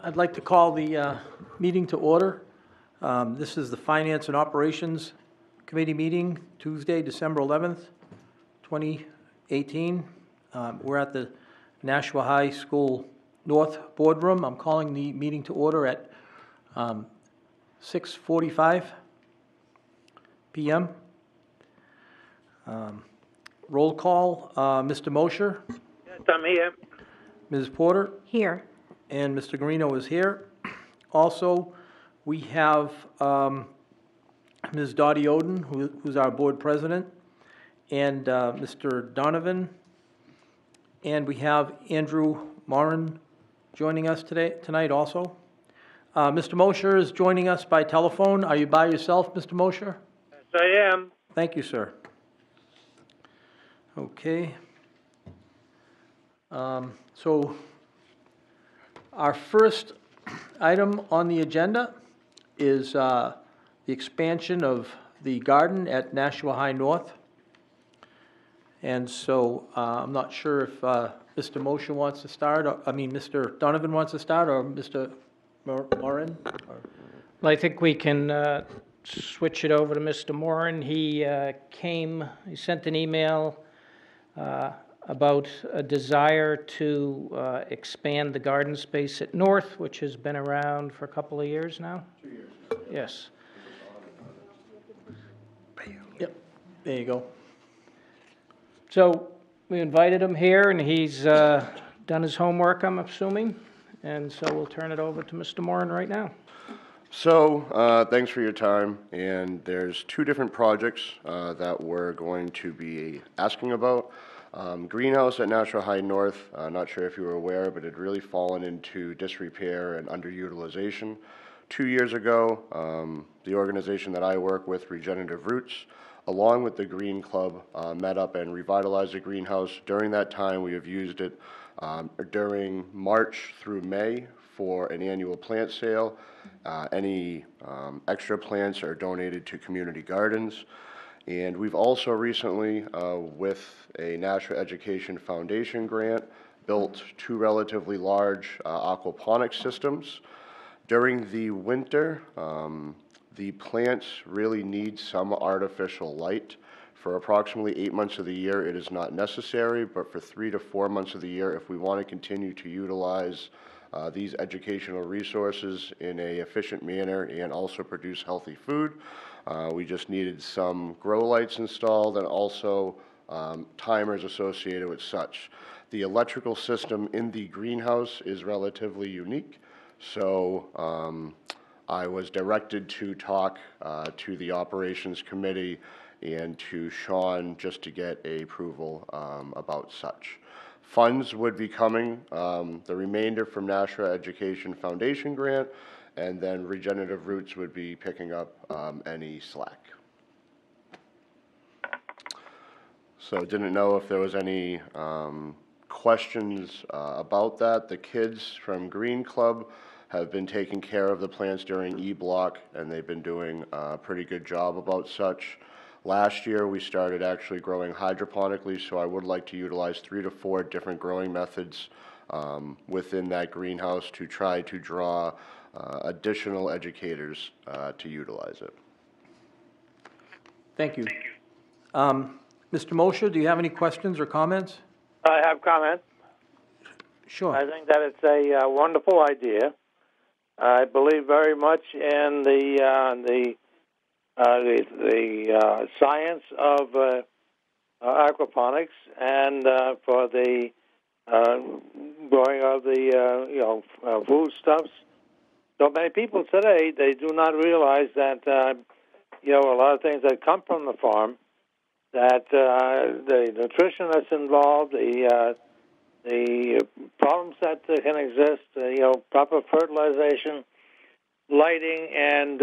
I'd like to call the meeting to order. This is the Finance and Operations Committee meeting, Tuesday, December 11th, 2018. We're at the Nashua High School North Boardroom. I'm calling the meeting to order at 6:45 p.m. Roll call, Mr. Mosher. Yes, I'm here. Ms. Porter. Here. And Mr. Guarino is here. Also, we have Ms. Dottie Oden, who's our board president, and Mr. Donovan, and we have Andrew Morin joining us tonight also. Mr. Mosher is joining us by telephone. Are you by yourself, Mr. Mosher? Yes, I am. Thank you, sir. Okay. So our first item on the agenda is the expansion of the garden at Nashua High North. And so I'm not sure if Mr. Mosher wants to start, Mr. Donovan wants to start, or Mr. Morin? Well, I think we can switch it over to Mr. Morin. He sent an email about a desire to expand the garden space at North, which has been around for a couple of years now. 2 years. Yes. Yep, there you go. So we invited him here, and he's done his homework, I'm assuming, and so we'll turn it over to Mr. Morin right now. So, thanks for your time, and there's two different projects that we're going to be asking about. Greenhouse at Nashua High North, not sure if you were aware, but it had really fallen into disrepair and underutilization. 2 years ago, the organization that I work with, Regenerative Roots, along with the Green Club, met up and revitalized the greenhouse. During that time, we have used it during March through May for an annual plant sale. Any extra plants are donated to community gardens. And we've also recently, with a Nashua Education Foundation grant, built two relatively large aquaponics systems. During the winter, the plants really need some artificial light. For approximately 8 months of the year, it is not necessary, but for 3 to 4 months of the year, if we want to continue to utilize these educational resources in an efficient manner and also produce healthy food, we just needed some grow lights installed and also timers associated with such. The electrical system in the greenhouse is relatively unique, so I was directed to talk to the operations committee and to Sean just to get a approval about such. Funds would be coming, the remainder from Nashua Education Foundation grant, and then Regenerative Roots would be picking up any slack. So didn't know if there was any questions about that. The kids from Green Club have been taking care of the plants during E-Block, and they've been doing a pretty good job about such. Last year, we started actually growing hydroponically, so I would like to utilize 3 to 4 different growing methods within that greenhouse to try to draw additional educators to utilize it. Thank you. Mr. Mosher, do you have any questions or comments? I have comments. Sure. I think that it's a wonderful idea. I believe very much in the science of aquaponics and for the growing of the foodstuffs. So many people today, they do not realize that a lot of things that come from the farm, that the nutrition that's involved, the problems that can exist, proper fertilization, lighting, and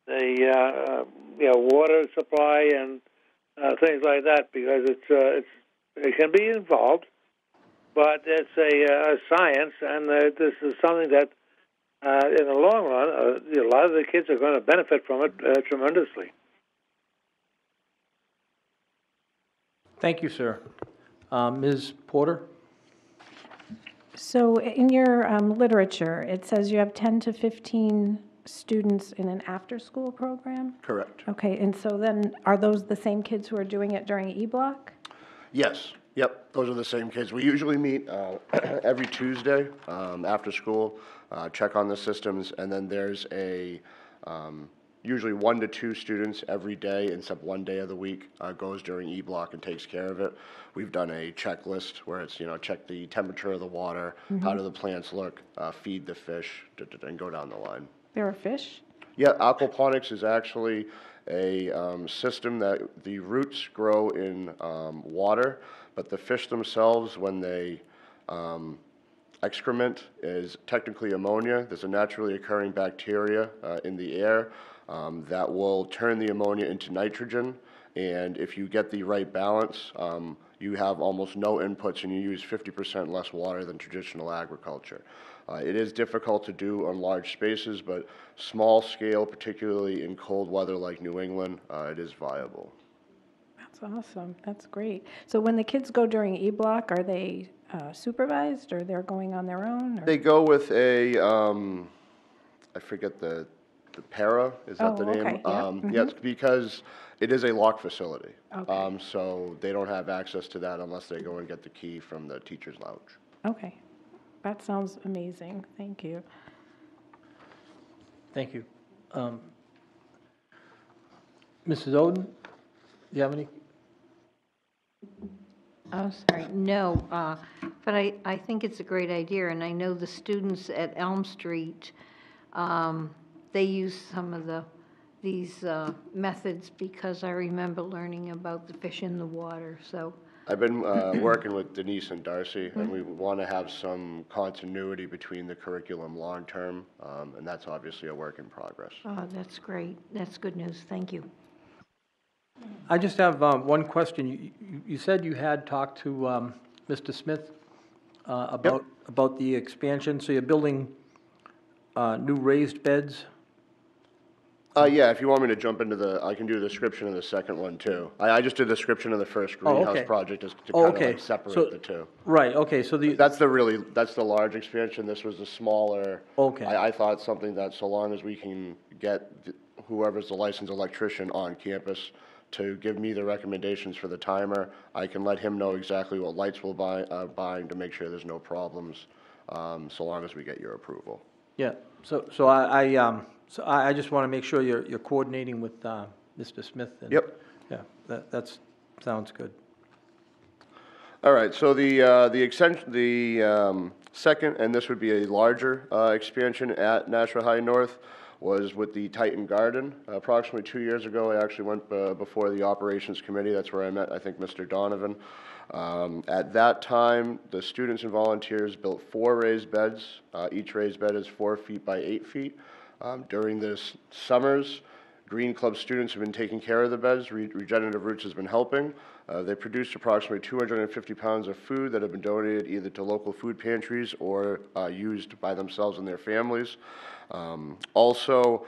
the water supply and things like that, because it can be involved, but it's a science, and this is something that in the long run, a lot of the kids are going to benefit from it tremendously. Thank you, sir. Ms. Porter? So in your literature, it says you have 10 to 15 students in an after-school program? Correct. Okay, and so then, are those the same kids who are doing it during E-Block? Yes, yep, those are the same kids. We usually meet every Tuesday after school, check on the systems, and then there's usually 1 to 2 students every day, except one day of the week goes during E-Block and takes care of it. We've done a checklist where it's, check the temperature of the water, how do the plants look, feed the fish, and go down the line. There are fish? Yeah, aquaponics is actually a system that the roots grow in water, but the fish themselves, when they excrement, is technically ammonia. There's a naturally occurring bacteria in the air that will turn the ammonia into nitrogen, and if you get the right balance, you have almost no inputs and you use 50% less water than traditional agriculture. It is difficult to do on large spaces, but small scale, particularly in cold weather like New England, it is viable. That's awesome, that's great. So when the kids go during E-Block, are they supervised, or they're going on their own? Or? They go with a, I forget the para, is that the name? Okay, yeah. Yes, because it is a locked facility. Okay. So they don't have access to that unless they go and get the key from the teacher's lounge. Okay, that sounds amazing, thank you. Thank you. Mrs. Oden, do you have any? Oh, sorry, no, but I think it's a great idea, and I know the students at Elm Street, they use some of these methods because I remember learning about the fish in the water, so. I've been working with Denise and Darcy, and we want to have some continuity between the curriculum long-term, and that's obviously a work in progress. Oh, that's great, that's good news, thank you. I just have one question. You said you had talked to Mr. Smith about the expansion, so you're building new raised beds? Yeah, if you want me to jump into I can do a description of the second one too. I just did a description of the first greenhouse okay. project just to kind of okay. like separate So- the two. Right, okay, so That's the large expansion. This was the smaller. Okay. I thought something that so long as we can get whoever's the licensed electrician on campus to give me the recommendations for the timer, I can let him know exactly what lights we're buying to make sure there's no problems, so long as we get your approval. Yeah, so I just want to make sure you're coordinating with Mr. Smith. And, Yep. Yeah, that's sounds good. All right, so the second, and this would be a larger expansion at Nashua High North, was with the Titan Garden. Approximately 2 years ago, I actually went before the Operations Committee. That's where I met, I think, Mr. Donovan. At that time, the students and volunteers built 4 raised beds. Each raised bed is 4 feet by 8 feet. During the summers, Green Club students have been taking care of the beds. Regenerative Roots has been helping. They produced approximately 250 pounds of food that have been donated either to local food pantries or used by themselves and their families. Also,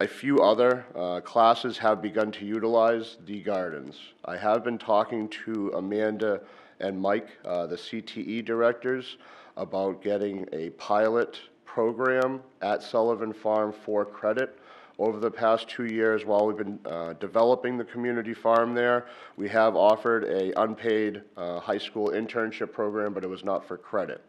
a few other classes have begun to utilize the gardens. I have been talking to Amanda and Mike, the CTE directors, about getting a pilot program at Sullivan Farm for credit. Over the past 2 years, while we've been developing the community farm there, we have offered a unpaid high school internship program, but it was not for credit.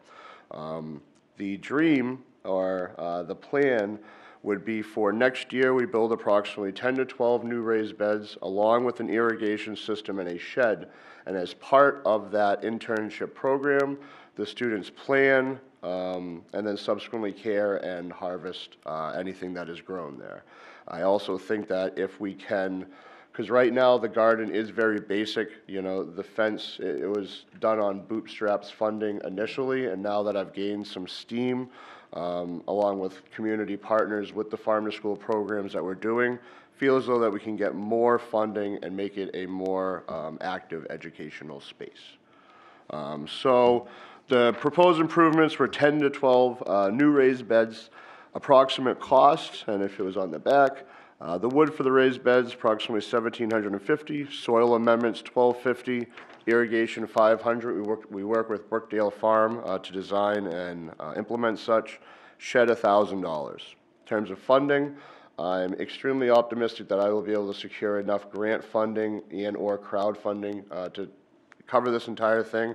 The dream, or the plan, would be for next year we build approximately 10 to 12 new raised beds along with an irrigation system and a shed. And as part of that internship program, the students plan and then subsequently care and harvest anything that is grown there. I also think that if we can, because right now the garden is very basic, the fence, it was done on bootstraps funding initially, and now that I've gained some steam, along with community partners with the farm to school programs that we're doing, feel as though that we can get more funding and make it a more active educational space. So the proposed improvements were 10 to 12 new raised beds. Approximate cost, and if it was on the back, The wood for the raised beds, approximately $1,750. Soil amendments, $1,250. Irrigation, $500. We work with Brookdale Farm to design and implement such. Shed, $1,000. In terms of funding, I'm extremely optimistic that I will be able to secure enough grant funding and/or crowdfunding to cover this entire thing.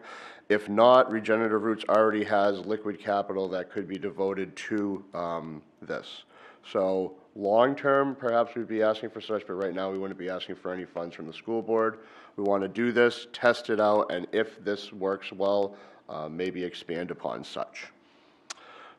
If not, Regenerative Roots already has liquid capital that could be devoted to this. So long-term, perhaps we'd be asking for such, but right now we wouldn't be asking for any funds from the school board. We want to do this, test it out, and if this works well, maybe expand upon such.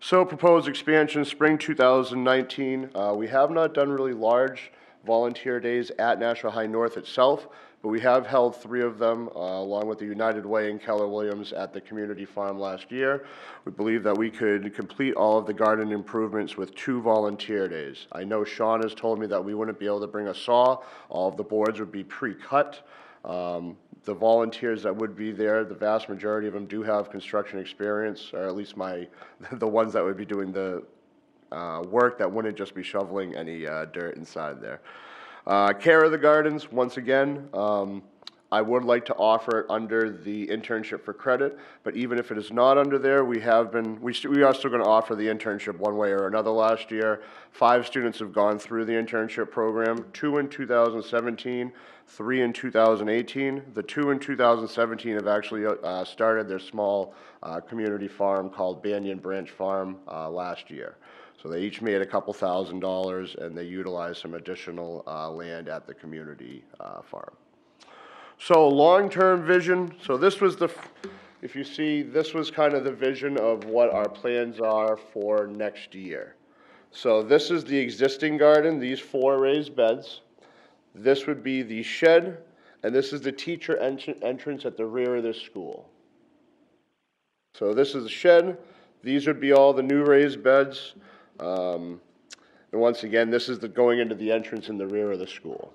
So proposed expansion, spring 2019. We have not done really large volunteer days at Nashua High North itself, but we have held 3 of them along with the United Way and Keller Williams at the community farm last year. We believe that we could complete all of the garden improvements with 2 volunteer days. I know Sean has told me that we wouldn't be able to bring a saw. All of the boards would be pre-cut. The volunteers that would be there, the vast majority of them do have construction experience, or at least the ones that would be doing the work that wouldn't just be shoveling any dirt inside there. Care of the gardens, once again, I would like to offer it under the internship for credit, but even if it is not under there, we are still going to offer the internship one way or another. Last year, 5 students have gone through the internship program, 2 in 2017, 3 in 2018. The 2 in 2017 have actually started their small community farm called Banyan Branch Farm last year. So they each made a couple $1,000s, and they utilized some additional land at the community farm. So long-term vision, so this was if you see, this was kind of the vision of what our plans are for next year. So this is the existing garden, these 4 raised beds. This would be the shed, and this is the teacher entrance at the rear of this school. So this is the shed, these would be all the new raised beds, and once again, this is going into the entrance in the rear of the school.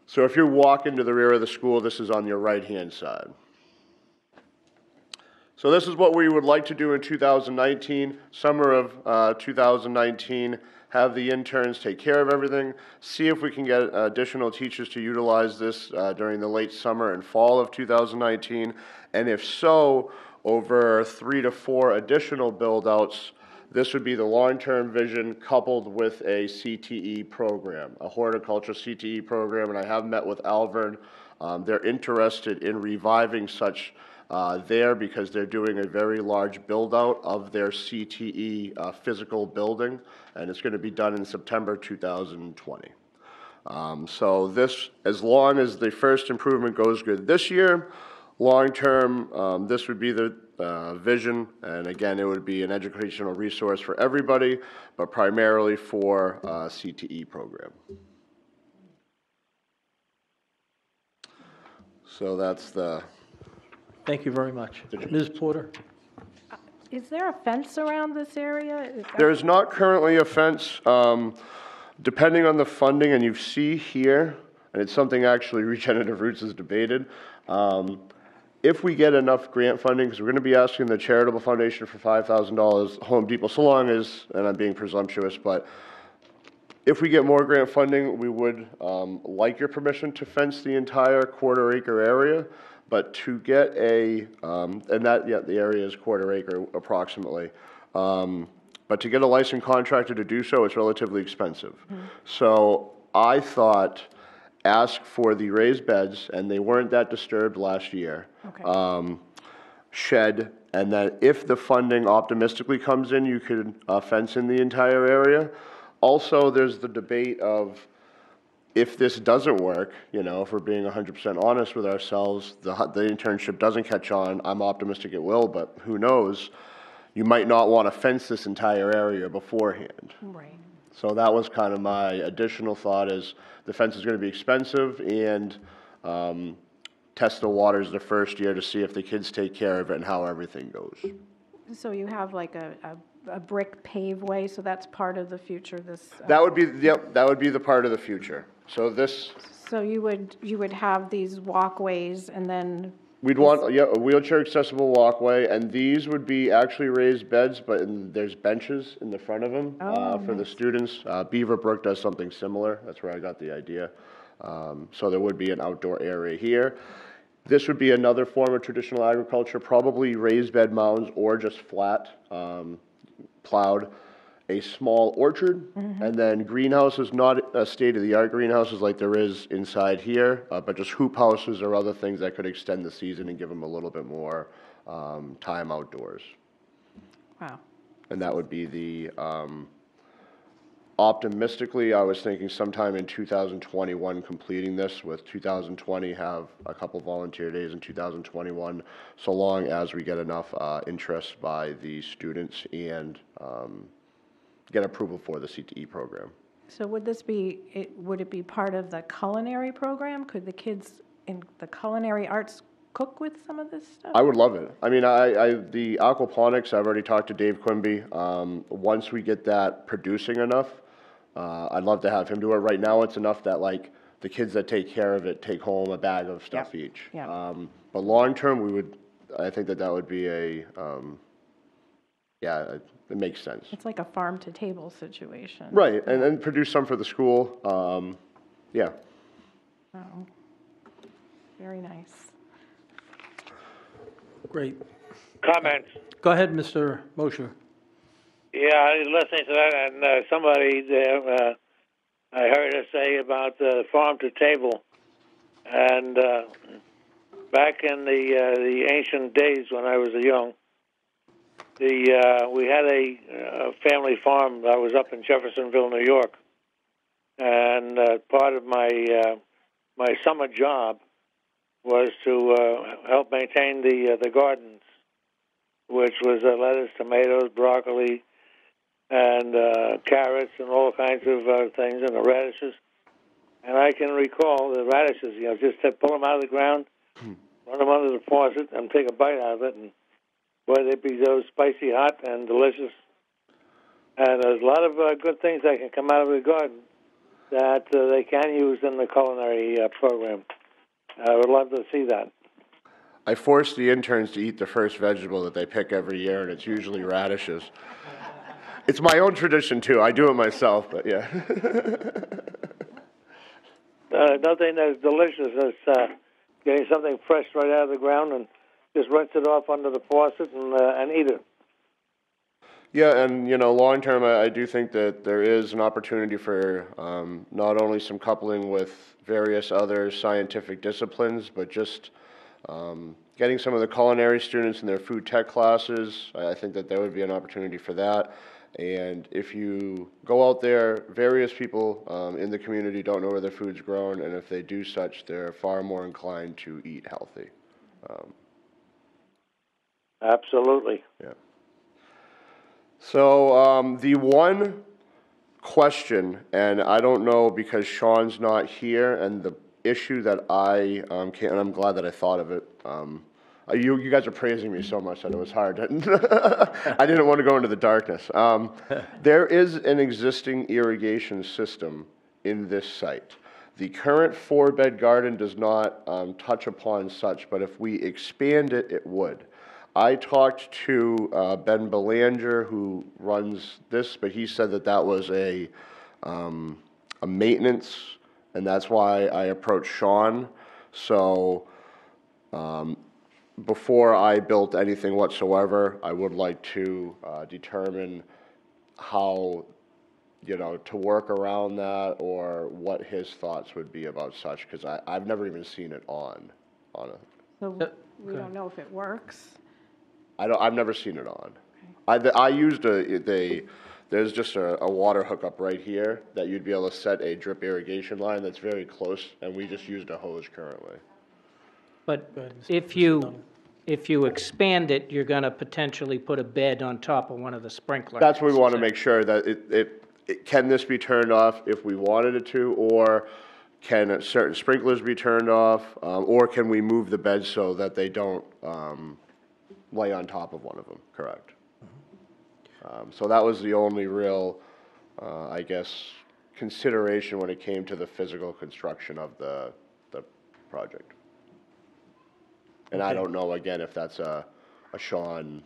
So if you walk into the rear of the school, this is on your right-hand side. So this is what we would like to do in 2019, summer of 2019, have the interns take care of everything, see if we can get additional teachers to utilize this during the late summer and fall of 2019, and if so, over 3 to 4 additional build-outs. This would be the long-term vision coupled with a CTE program, a horticulture CTE program, and I have met with Alvern. They're interested in reviving such there because they're doing a very large build-out of their CTE physical building, and it's going to be done in September 2020. So this, as long as the first improvement goes good this year, long-term, this would be the vision, and again, it would be an educational resource for everybody, but primarily for CTE program. So that's the... Thank you very much. Ms. Porter? Is there a fence around this area? There is not currently a fence. Depending on the funding, and you see here, and it's something actually Regenerative Roots has debated, if we get enough grant funding, because we're going to be asking the Charitable Foundation for $5,000, Home Depot, so long as, and I'm being presumptuous, but if we get more grant funding, we would like your permission to fence the entire quarter-acre area, but to get a, and that, yeah, the area is quarter-acre approximately, but to get a licensed contractor to do so, it's relatively expensive. Mm-hmm. So I thought, ask for the raised beds, and they weren't that disturbed last year. Okay. Shed, and then if the funding optimistically comes in, you could fence in the entire area. Also, there's the debate of if this doesn't work, you know, if we're being 100% honest with ourselves, the internship doesn't catch on. I'm optimistic it will, but who knows? You might not want to fence this entire area beforehand. Right. So that was kind of my additional thought, is the fence is going to be expensive, and test the waters the first year to see if the kids take care of it and how everything goes. So you have like a brick paveway, so that's part of the future, this? That would be, yep, that would be the part of the future. So this... So you would have these walkways, and then We'd want, yeah, a wheelchair accessible walkway, and these would be actually raised beds, but there's benches in the front of them for the students. Beaver Brook does something similar. That's where I got the idea. So there would be an outdoor area here. This would be another form of traditional agriculture, probably raised bed mounds or just flat, plowed. A small orchard, and then greenhouses, not a state-of-the-art greenhouses like there is inside here, but just hoop houses or other things that could extend the season and give them a little bit more time outdoors. Wow. And that would be the, optimistically, I was thinking sometime in 2021 completing this, with 2020 have a couple volunteer days in 2021, so long as we get enough interest by the students and get approval for the CTE program. So would this be, would it be part of the culinary program? Could the kids in the culinary arts cook with some of this stuff? I would love it. I mean, the aquaponics, I've already talked to Dave Quimby. Once we get that producing enough, I'd love to have him do it. Right now, it's enough that, like, the kids that take care of it take home a bag of stuff each. Yep. But long-term, I think that would be it makes sense. It's like a farm-to-table situation. Right, and then produce some for the school. Yeah. Oh, very nice. Great. Comments? Go ahead, Mr. Mosher. Yeah, I was listening to that, and somebody there, I heard her say about farm to table, and back in the ancient days when I was young, we had a family farm that was up in Jeffersonville, New York, and part of my my summer job was to help maintain the gardens, which was lettuce, tomatoes, broccoli, and carrots, and all kinds of things, and the radishes. And I can recall the radishes, just to pull them out of the ground, run them under the faucet, and take a bite out of it, and boy, they'd be so spicy hot and delicious. And there's a lot of good things that can come out of the garden that they can use in the culinary program. I would love to see that. I force the interns to eat the first vegetable that they pick every year, and it's usually radishes. It's my own tradition, too. I do it myself, but yeah. Nothing as delicious as getting something fresh right out of the ground and just rinse it off under the faucet and eat it. Yeah, and long term, I do think that there is an opportunity for not only some coupling with various other scientific disciplines, but just getting some of the culinary students in their food tech classes. I think that there would be an opportunity for that. And if you go out there, various people in the community don't know where their food's grown, and if they do such, they're far more inclined to eat healthy. Absolutely. Yeah. So the one question, and I don't know because Sean's not here, and the issue that I can't, and I'm glad that I thought of it. You guys are praising me so much that it was hard. I didn't want to go into the darkness. There is an existing irrigation system in this site. The current 4-bed garden does not touch upon such, but if we expand it, it would. I talked to Ben Belanger, who runs this, but he said that was a maintenance, and that's why I approached Sean. So before I built anything whatsoever, I would like to determine how, to work around that, or what his thoughts would be about such, because I've never even seen it on it. So we don't know if it works. I've never seen it on. I used there's just a water hookup right here that you'd be able to set a drip irrigation line that's very close, and we just used a hose currently. But if you expand it, you're going to potentially put a bed on top of one of the sprinklers. That's what we want to make sure that can this be turned off if we wanted it to, or can certain sprinklers be turned off, or can we move the bed so that they don't lay on top of one of them, correct? So that was the only real, I guess, consideration when it came to the physical construction of the project. And I Okay. don't know, again, if that's a Sean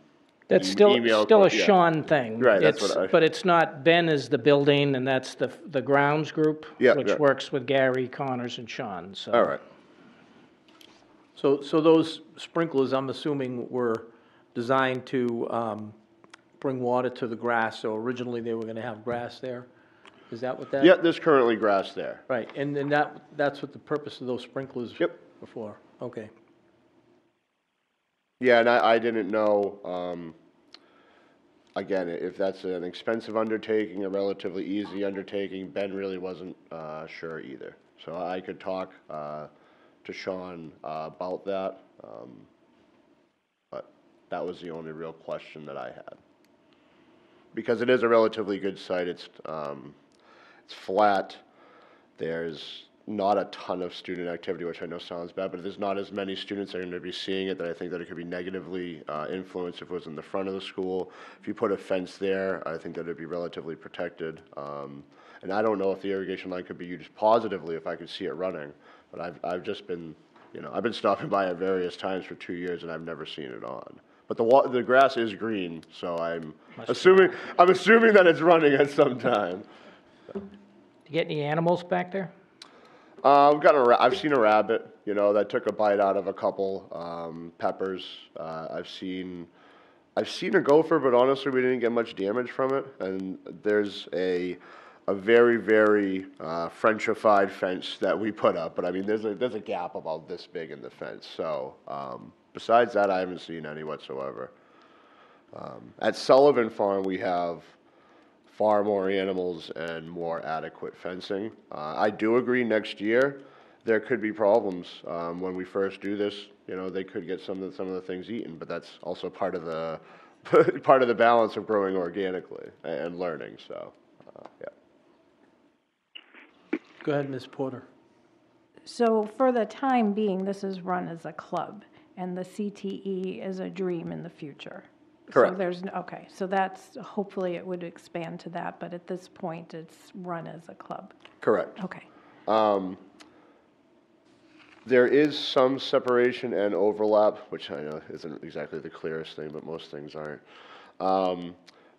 That's email. still a yeah. Sean thing. Right, that's what I- But it's not, Ben is the building, and that's the grounds group, Yeah, which yeah. works with Gary, Connors, and Sean, so. All right. So those sprinklers, I'm assuming, were designed to bring water to the grass, so originally they were gonna have grass there? Is that what that? Yeah, there's currently grass there. Right, and that's what the purpose of those sprinklers? Yep. were for, okay. Yeah, and I didn't know, again, if that's an expensive undertaking, a relatively easy undertaking. Ben really wasn't sure either. So I could talk to Sean about that, but that was the only real question that I had. Because it is a relatively good site. It's flat. There's not a ton of student activity, which I know sounds bad, but there's not as many students that are going to be seeing it that I think that it could be negatively influenced if it was in the front of the school. If you put a fence there, I think that it'd be relatively protected. And I don't know if the irrigation line could be used positively if I could see it running, but I've just been, I've been stopping by it various times for 2 years and I've never seen it on. But the grass is green, so I'm assuming that it's running at some time. Do you get any animals back there? I've seen a rabbit, that took a bite out of a couple peppers. I've seen a gopher, but honestly, we didn't get much damage from it. And there's a very, very Frenchified fence that we put up, but I mean, there's a gap about this big in the fence. So besides that, I haven't seen any whatsoever. At Sullivan Farm, we have far more animals and more adequate fencing. I do agree next year there could be problems when we first do this. They could get some of the things eaten, but that's also part of the balance of growing organically and learning. So, yeah. Go ahead, Ms. Porter. So for the time being, this is run as a club, and the CTE is a dream in the future. Correct. So there's, okay, so that's, hopefully it would expand to that, but at this point, it's run as a club. Correct. Okay. There is some separation and overlap, which I know isn't exactly the clearest thing, but most things aren't,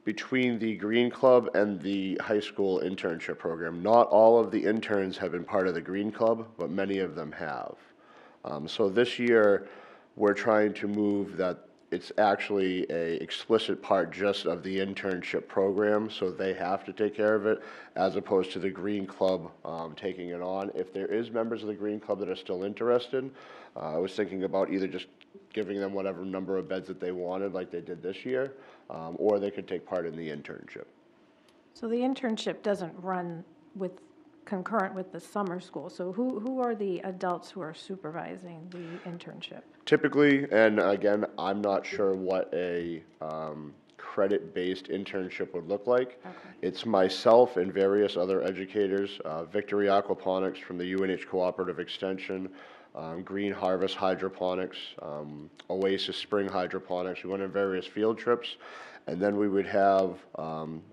between the Green Club and the high school internship program. Not all of the interns have been part of the Green Club, but many of them have. So this year, we're trying to move that it's actually a explicit part just of the internship program, so they have to take care of it, as opposed to the Green Club taking it on. If there is members of the Green Club that are still interested, I was thinking about either just giving them whatever number of beds that they wanted, like they did this year, or they could take part in the internship. So the internship doesn't run concurrent with the summer school. So who are the adults who are supervising the internship? Typically, and again, I'm not sure what a credit-based internship would look like. Okay. It's myself and various other educators, Victory Aquaponics from the UNH Cooperative Extension, Green Harvest Hydroponics, Oasis Spring Hydroponics. We went on various field trips, and then we would have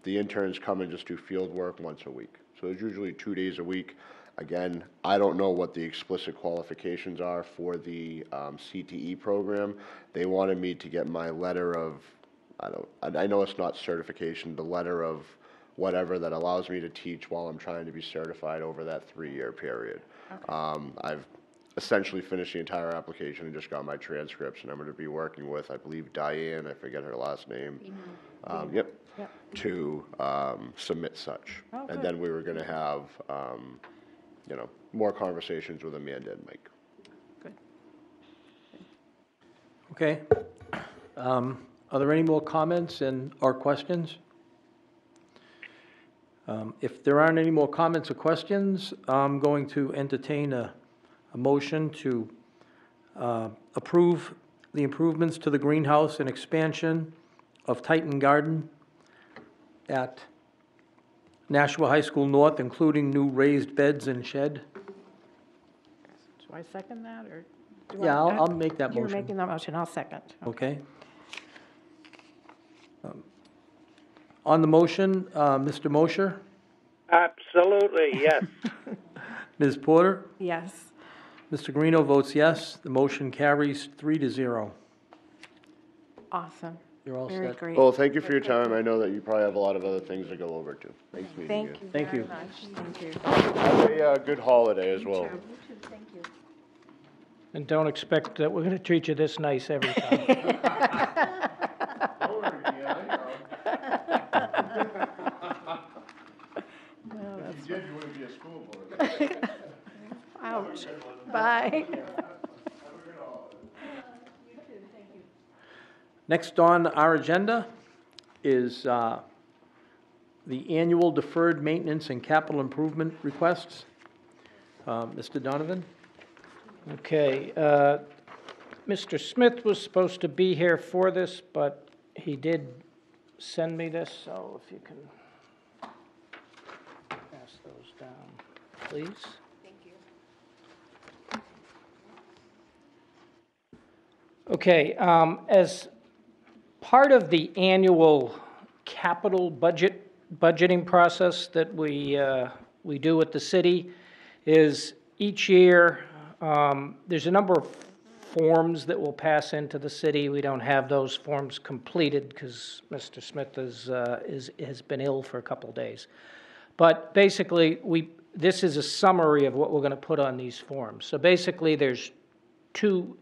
the interns come and just do field work once a week. So it's usually 2 days a week. Again, I don't know what the explicit qualifications are for the CTE program. They wanted me to get my letter of, I know it's not certification, the letter of whatever that allows me to teach while I'm trying to be certified over that 3-year period. Okay. I've essentially finished the entire application and just got my transcripts, and I'm going to be working with, I believe, Diane, I forget her last name. Yep. To submit such. Oh, and good. then we were going to have, more conversations with Amanda and Mike. Good. Okay. Are there any more comments or questions? If there aren't any more comments or questions, I'm going to entertain a motion to approve the improvements to the greenhouse and expansion of Titan Garden at Nashua High School North, including new raised beds and shed. Do I second that, or? Yeah, I'll make that You're motion. making that motion, I'll second. Okay. On the motion, Mr. Mosher, Absolutely, yes. Ms. Porter, Yes. Mr. Guarino votes yes. The motion carries 3-0. Awesome. You're all Very set. great. Well, thank you for your time. I know that you probably have a lot of other things to go over too. Nice meeting you. Thank you Thank very you. much. Thank you. Have a good holiday as well. Thank you. And don't expect that we're going to treat you this nice every time. If you did, you wouldn't be a school board. Ouch. Bye. Next on our agenda is the annual deferred maintenance and capital improvement requests. Mr. Donovan? Okay, Mr. Smith was supposed to be here for this, but he did send me this, so if you can pass those down, please. Thank you. Okay, as part of the annual capital budgeting process that we do at the city is each year, there's a number of forms that will pass into the city. We don't have those forms completed because Mr. Smith has been ill for a couple of days. But basically, this is a summary of what we're going to put on these forms. So basically, there's two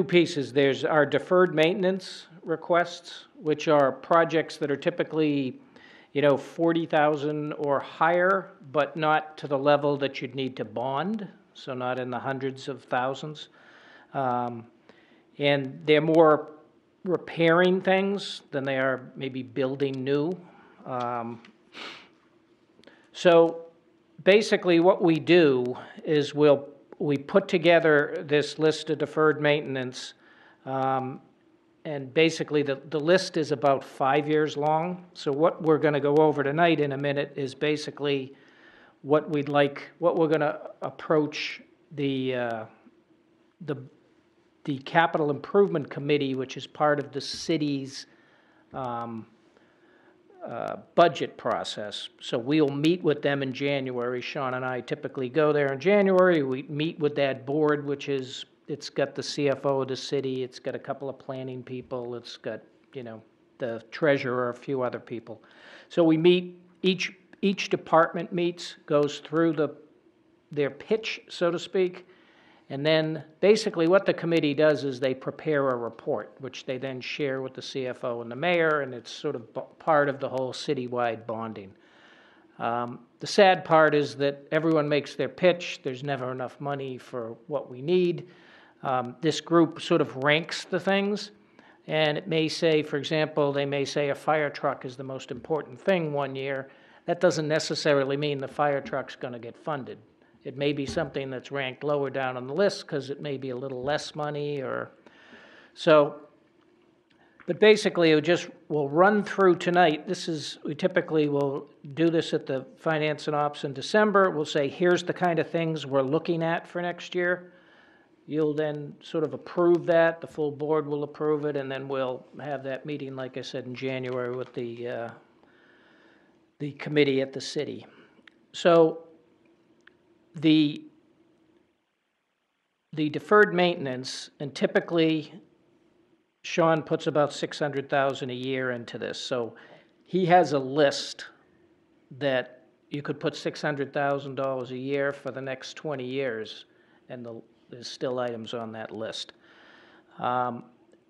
pieces. There's our deferred maintenance requests, which are projects that are typically, $40,000 or higher, but not to the level that you'd need to bond, so not in the hundreds of thousands. And they're more repairing things than they are maybe building new. So basically what we do is we put together this list of deferred maintenance, and basically the list is about 5 years long. So what we're going to go over tonight in a minute is basically what we're going to approach the Capital Improvement Committee, which is part of the city's budget process. So we'll meet with them in January. Sean and I typically go there in January. We meet with that board, it's got the CFO of the city, it's got a couple of planning people, it's got, the treasurer, a few other people. So we meet, each department meets, goes through their pitch, so to speak, and then basically what the committee does is they prepare a report, which they then share with the CFO and the mayor, and it's sort of part of the whole citywide bonding. The sad part is that everyone makes their pitch. There's never enough money for what we need. This group sort of ranks the things, and it may say, for example, they may say a fire truck is the most important thing one year. That doesn't necessarily mean the fire truck's going to get funded. It may be something that's ranked lower down on the list because it may be a little less money or so. But basically, we'll run through tonight. We typically will do this at the Finance and Ops in December. We'll say, here's the kind of things we're looking at for next year. You'll then sort of approve that. The full board will approve it, and then we'll have that meeting, like I said, in January with the committee at the city. So the deferred maintenance, and typically Sean puts about $600,000 a year into this. So he has a list that you could put $600,000 a year for the next 20 years, and there's still items on that list.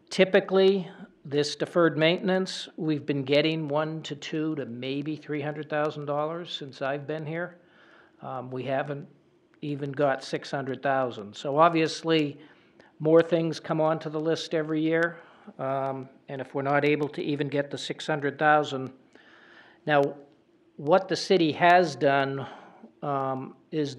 Typically, this deferred maintenance, we've been getting $1 to $2 to maybe $300,000 since I've been here. We haven't even got $600,000. So obviously, more things come onto the list every year. And if we're not able to even get the $600,000, now what the city has done is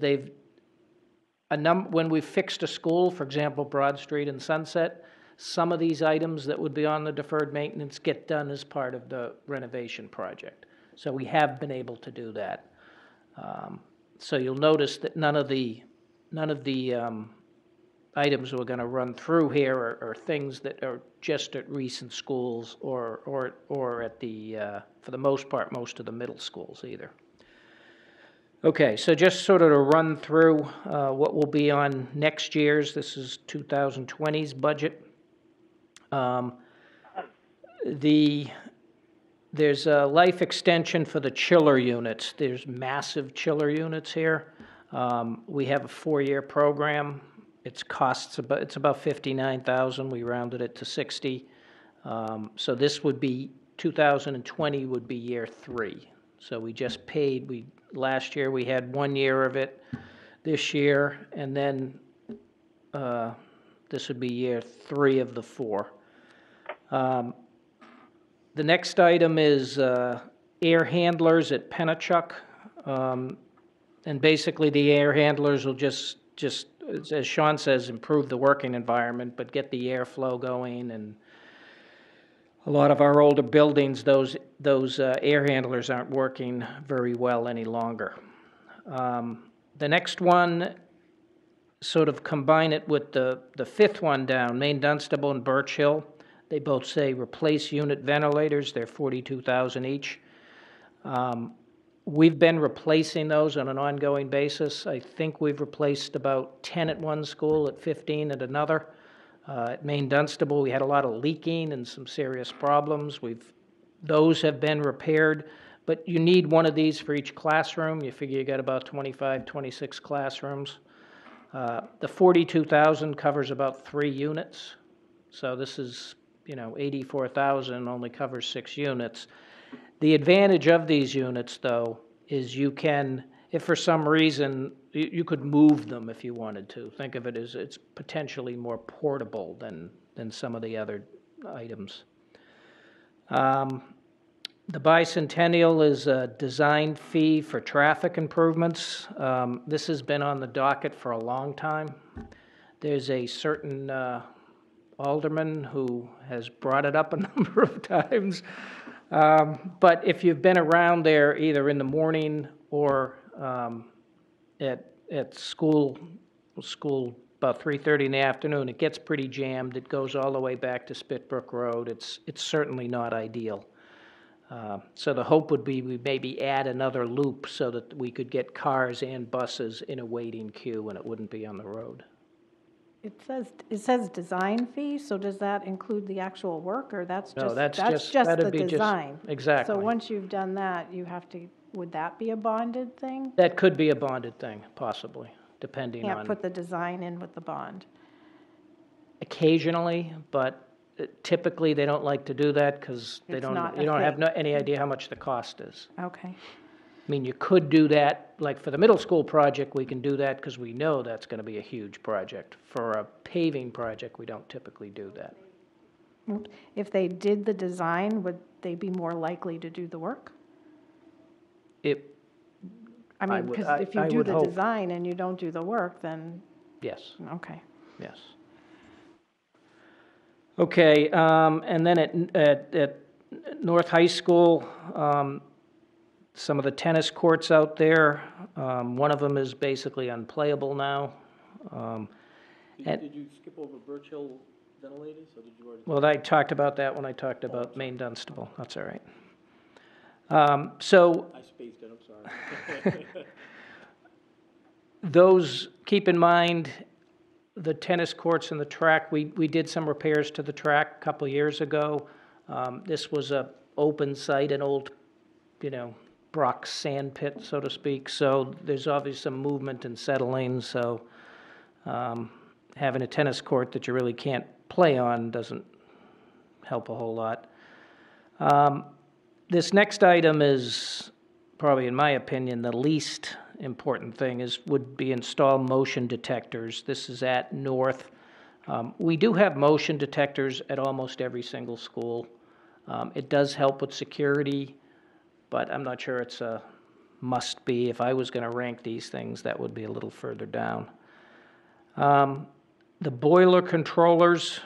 when we've fixed a school, for example, Broad Street and Sunset, some of these items that would be on the deferred maintenance get done as part of the renovation project. So we have been able to do that. So you'll notice that none of the items we're going to run through here are things that are just at recent schools or at the for the most part most of the middle schools either. Okay, so just sort of to run through what will be on next year's, this is 2020's budget. There's a life extension for the chiller units. There's massive chiller units here. We have a 4-year program. It's about 59,000. We rounded it to 60. So this would be 2020 would be year 3. So we just paid. Last year we had 1 year of it. This year, and then this would be year 3 of the 4. The next item is air handlers at Pennachuck. And basically the air handlers will just, as Sean says, improve the working environment, but get the airflow going. And a lot of our older buildings, those air handlers aren't working very well any longer. The next one, sort of combine it with the 5th one down, Maine Dunstable and Birch Hill. They both say replace unit ventilators. They're $42,000 each. We've been replacing those on an ongoing basis. I think we've replaced about 10 at one school, at 15 at another. At Maine Dunstable, we had a lot of leaking and some serious problems. Those have been repaired, but you need one of these for each classroom. You figure you got about 25, 26 classrooms. The 42,000 covers about 3 units. So this is, 84,000 only covers 6 units. The advantage of these units, though, is you can, if for some reason, you could move them if you wanted to. Think of it as it's potentially more portable than some of the other items. The bicentennial is a design fee for traffic improvements. This has been on the docket for a long time. There's a certain alderman who has brought it up a number of times. But if you've been around there either in the morning or at school about 3:30 in the afternoon, it gets pretty jammed. It goes all the way back to Spitbrook Road. It's certainly not ideal. So the hope would be we maybe add another loop so that we could get cars and buses in a waiting queue and it wouldn't be on the road. It says design fee, so does that include the actual work, or that's No, just, that's that's just- just that'd the be just- design? exactly. So once you've done that, you have to, would that be a bonded thing? That could be a bonded thing, possibly, depending Can't on put the design in with the bond? occasionally, but typically they don't like to do that because It's you not a don't have thing. any idea how much the cost is. Okay. I mean, you could do that, like for the middle school project, we can do that because we know that's going to be a huge project. For a paving project, we don't typically do that. If they did the design, would they be more likely to do the work? I I mean, would- because if you I do would the hope. design and you don't do the work, then, Yes, okay. yes. Okay, and then at North High School, some of the tennis courts out there, one of them is basically unplayable now. Did you skip over Birch Hill ventilators, or did you already? Well, I talked about that when I talked about Maine Dunstable, that's all right. So I spaced it, I'm sorry. those, keep in mind, the tennis courts and the track, we did some repairs to the track a couple years ago. This was a open site, an old, Brock sand pit, so to speak, so there's obviously some movement and settling, so having a tennis court that you really can't play on doesn't help a whole lot. This next item is probably, in my opinion, the least important thing would be install motion detectors. This is at North. We do have motion detectors at almost every single school. It does help with security, but I'm not sure it's a must-be. If I was going to rank these things, that would be a little further down. The boiler controllers,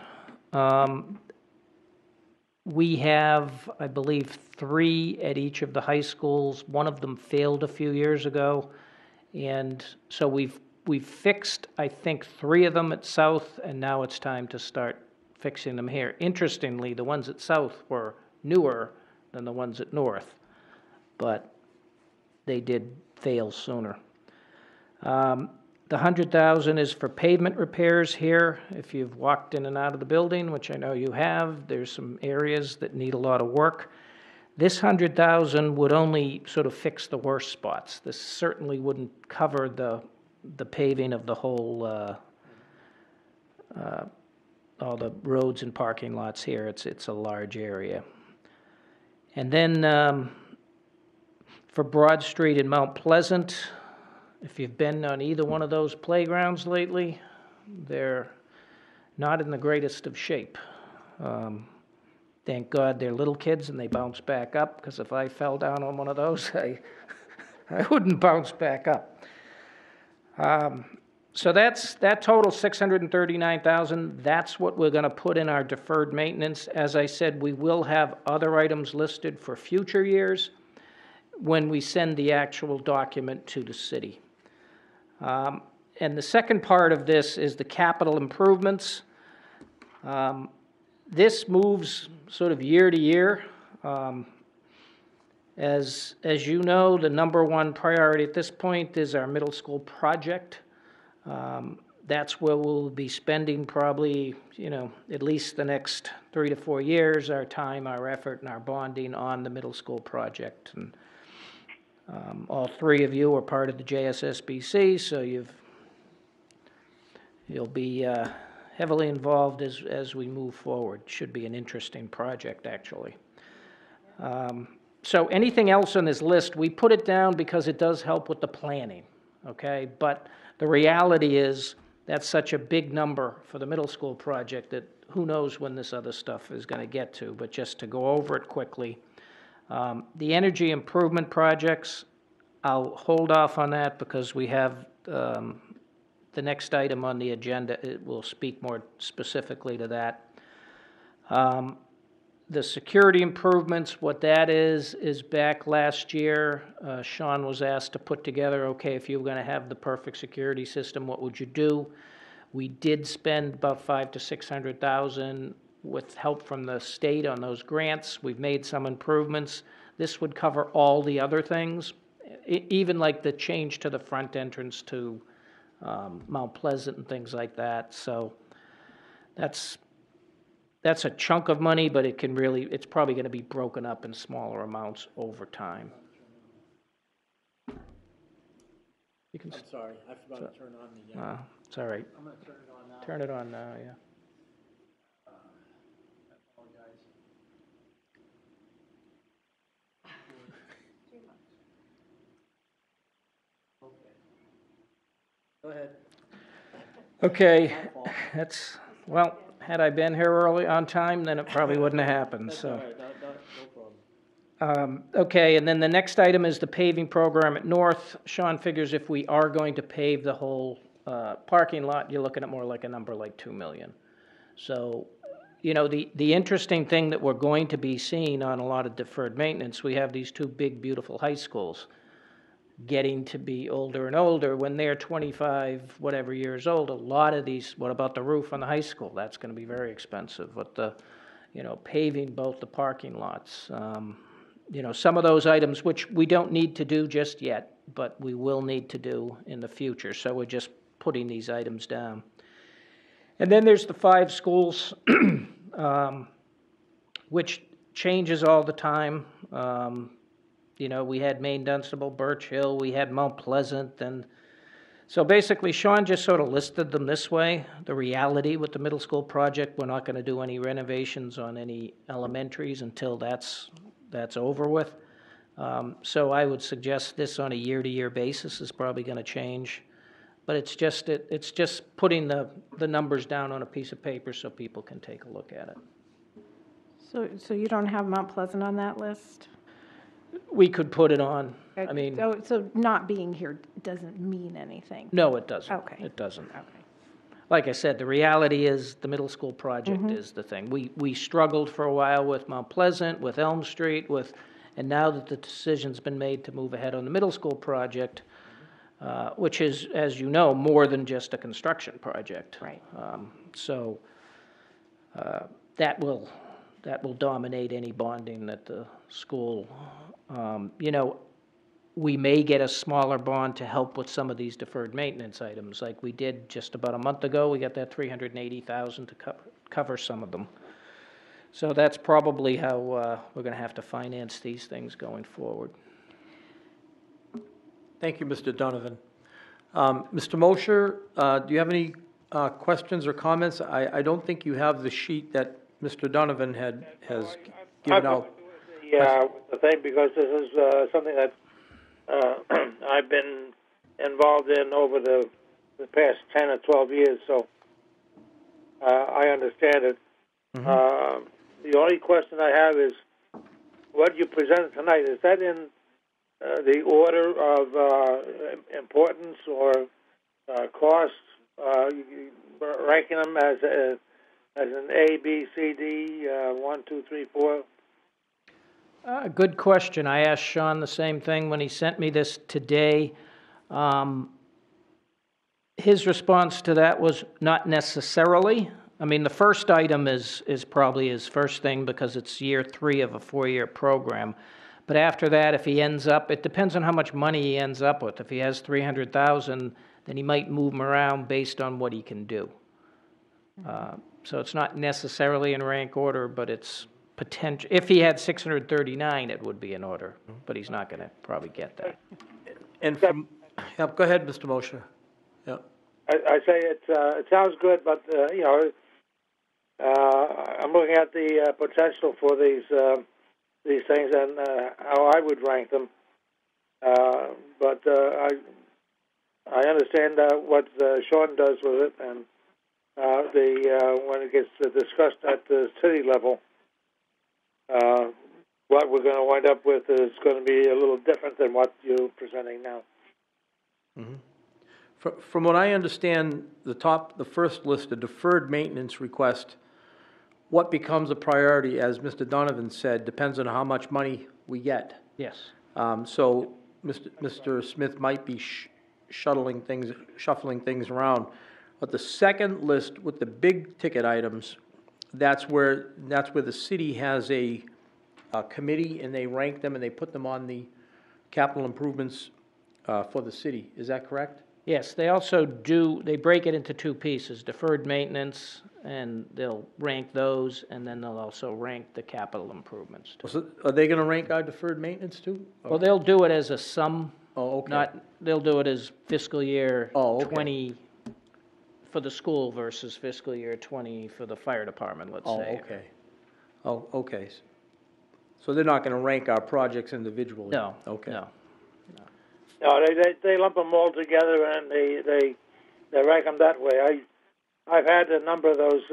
we have, I believe, 3 at each of the high schools. One of them failed a few years ago, and so we've fixed, I think, 3 of them at South, and now it's time to start fixing them here. Interestingly, the ones at South were newer than the ones at North, but they did fail sooner. The 100,000 is for pavement repairs here. If you've walked in and out of the building, which I know you have, there's some areas that need a lot of work. This 100,000 would only sort of fix the worst spots. This certainly wouldn't cover the paving of the whole, all the roads and parking lots here. It's a large area. And then for Broad Street in Mount Pleasant, if you've been on either one of those playgrounds lately, they're not in the greatest of shape. Thank God they're little kids and they bounce back up, because if I fell down on one of those, I wouldn't bounce back up. So that total, $639,000. That's what we're going to put in our deferred maintenance. As I said, we will have other items listed for future years when we send the actual document to the city. And the second part of this is the capital improvements. This moves sort of year to year. As you know, the number one priority at this point is our middle school project. That's where we'll be spending probably, at least the next 3 to 4 years, our time, our effort, and our bonding on the middle school project. And all three of you are part of the JSSBC, so you'll be heavily involved as we move forward. Should be an interesting project, actually. So anything else on this list, we put it down because it does help with the planning, okay? But the reality is that's such a big number for the middle school project that who knows when this other stuff is going to get to. But just to go over it quickly, the energy improvement projects, I'll hold off on that because we have the next item on the agenda. It will speak more specifically to that. The security improvements, what that is back last year, Sean was asked to put together, okay, if you were going to have the perfect security system, what would you do? We did spend about $500,000 to $600,000 with help from the state on those grants. We've made some improvements. This would cover all the other things, even like the change to the front entrance to Mount Pleasant and things like that. So that's a chunk of money, but it's probably going to be broken up in smaller amounts over time. You can. I'm sorry, I forgot to turn on the. It's all right. I'm going to turn it on now. Turn it on now, yeah. I apologize. Go ahead. Okay, well, had I been here early on time, then it probably wouldn't have happened, so. All right, no problem. Okay, and then the next item is the paving program at North. Sean figures if we are going to pave the whole parking lot, you're looking at more like a number like 2 million. So, the interesting thing that we're going to be seeing on a lot of deferred maintenance, we have these two big, beautiful high schools getting to be older and older. When they're 25, whatever years old, a lot of these, what about the roof on the high school? That's going to be very expensive. With the, paving both the parking lots. Some of those items, which we don't need to do just yet, but we will need to do in the future. So we're just putting these items down. And then there's the 5 schools, which changes all the time. We had Maine Dunstable, Birch Hill, we had Mount Pleasant, and so basically Sean just sort of listed them this way. The reality with the middle school project, we're not going to do any renovations on any elementaries until that's over with. So I would suggest this on a year-to-year basis is probably going to change. But it's just putting the numbers down on a piece of paper so people can take a look at it. So you don't have Mount Pleasant on that list? We could put it on. I mean, So not being here doesn't mean anything? no, it doesn't. Okay. It doesn't. Okay. Like I said, the reality is the middle school project is the thing. We struggled for a while with Mount Pleasant, with Elm Street, and now that the decision's been made to move ahead on the middle school project, which is, as you know, more than just a construction project. Right. So that will dominate any bonding that the school, we may get a smaller bond to help with some of these deferred maintenance items, like we did just about a month ago. We got that $380,000 to cover some of them. So that's probably how we're going to have to finance these things going forward. Thank you, Mr. Donovan. Mr. Mosher, do you have any questions or comments? I don't think you have the sheet that Mr. Donovan has given out. The thing, because this is something that I've been involved in over the past 10 or 12 years, so I understand it. Mm-hmm. The only question I have is, what you presented tonight, is that in the order of importance or cost, ranking them as an A, B, C, D, 1, 2, 3, 4? Good question. I asked Sean the same thing when he sent me this today. His response to that was not necessarily. I mean, the first item is probably his first thing because it's year 3 of a 4-year program. But after that, if he ends up, it depends on how much money he ends up with. If he has $300,000, then he might move them around based on what he can do. So it's not necessarily in rank order, but it's potential. If he had 639, it would be in order, but he's not going to probably get that. And from, yeah, go ahead, Mr. Mosher. Yeah. I say it sounds good, but I'm looking at the potential for these things and how I would rank them. But I understand what Sean does with it, and when it gets discussed at the city level, what we're going to wind up with is going to be a little different than what you're presenting now. Mm-hmm. From what I understand, the first list, the deferred maintenance request, what becomes a priority, as Mr. Donovan said, depends on how much money we get. Yes. So Mr. Smith might be shuffling things around. But the second list with the big ticket items, that's where the city has a committee, and they rank them and they put them on the capital improvements for the city. Is that correct? Yes, they also they break it into 2 pieces, deferred maintenance, and they'll rank those, and then they'll also rank the capital improvements. So are they going to rank our deferred maintenance too? Well, they'll do it as a sum. Oh, okay. They'll do it as fiscal year okay. 20 for the school versus fiscal year 20 for the fire department, let's say. Okay. Oh, okay. So they're not going to rank our projects individually? No. Okay. No. No, they lump them all together and they rank them that way. I've had a number of those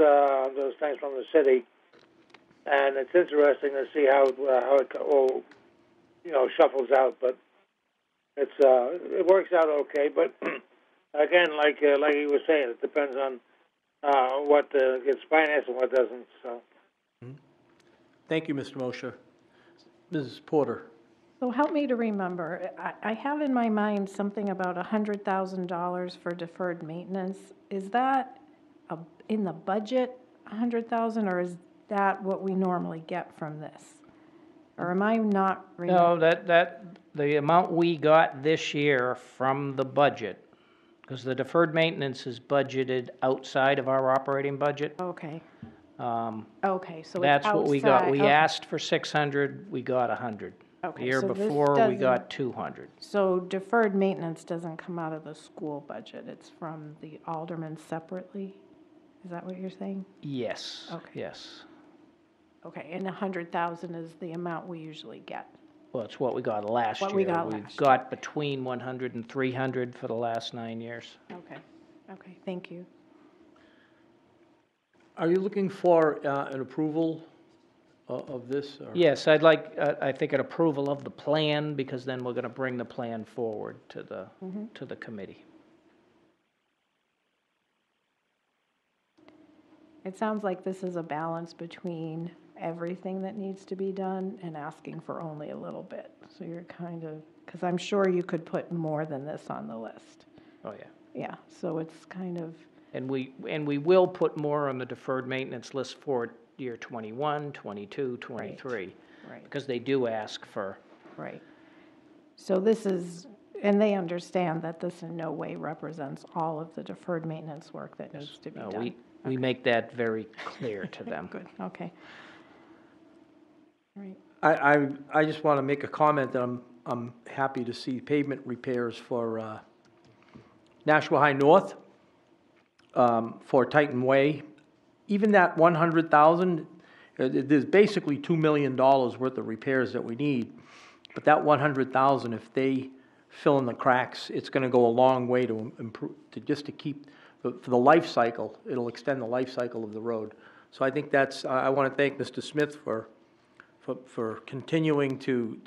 things from the city, and it's interesting to see how it all shuffles out. But it works out okay. But again, like he was saying, it depends on what gets financed and what doesn't. So. Mm-hmm. Thank you, Mr. Mosher. Mrs. Porter. So help me to remember, I have in my mind something about $100,000 for deferred maintenance. Is that in the budget, $100,000, or is that what we normally get from this? Or am I not remembering? No, the amount we got this year from the budget, because the deferred maintenance is budgeted outside of our operating budget. Okay. Okay, so it's that's what we got. outside. We Okay. asked for 600, we got 100. Okay, The year so this before, we doesn't- got 200. So deferred maintenance doesn't come out of the school budget, it's from the aldermen separately? Is that what you're saying? Yes. Okay. Yes. Okay, and 100,000 is the amount we usually get? Well, it's what we got last year. What we got We've last got between 100 and 300 for the last 9 years. Okay, thank you. Are you looking for an approval of this? Or? Yes, I'd like, I think, an approval of the plan, because then we're going to bring the plan forward to the committee. It sounds like this is a balance between everything that needs to be done and asking for only a little bit. So you're kind of, because I'm sure you could put more than this on the list. Oh, yeah. Yeah, so it's kind of, And we will put more on the deferred maintenance list for year 21, 22, 23. Right. Because they do ask for, right. So this is, and they understand that this in no way represents all of the deferred maintenance work that needs to be No, done. we make that very clear to them. Good, okay. All right. I just want to make a comment that I'm happy to see pavement repairs for Nashua High North, for Titan Way. Even that 100,000, there's basically $2 million worth of repairs that we need. But that 100,000, if they fill in the cracks, it's going to go a long way to improve, to keep, for the life cycle, it'll extend the life cycle of the road. So I think that's, I want to thank Mr. Smith for continuing to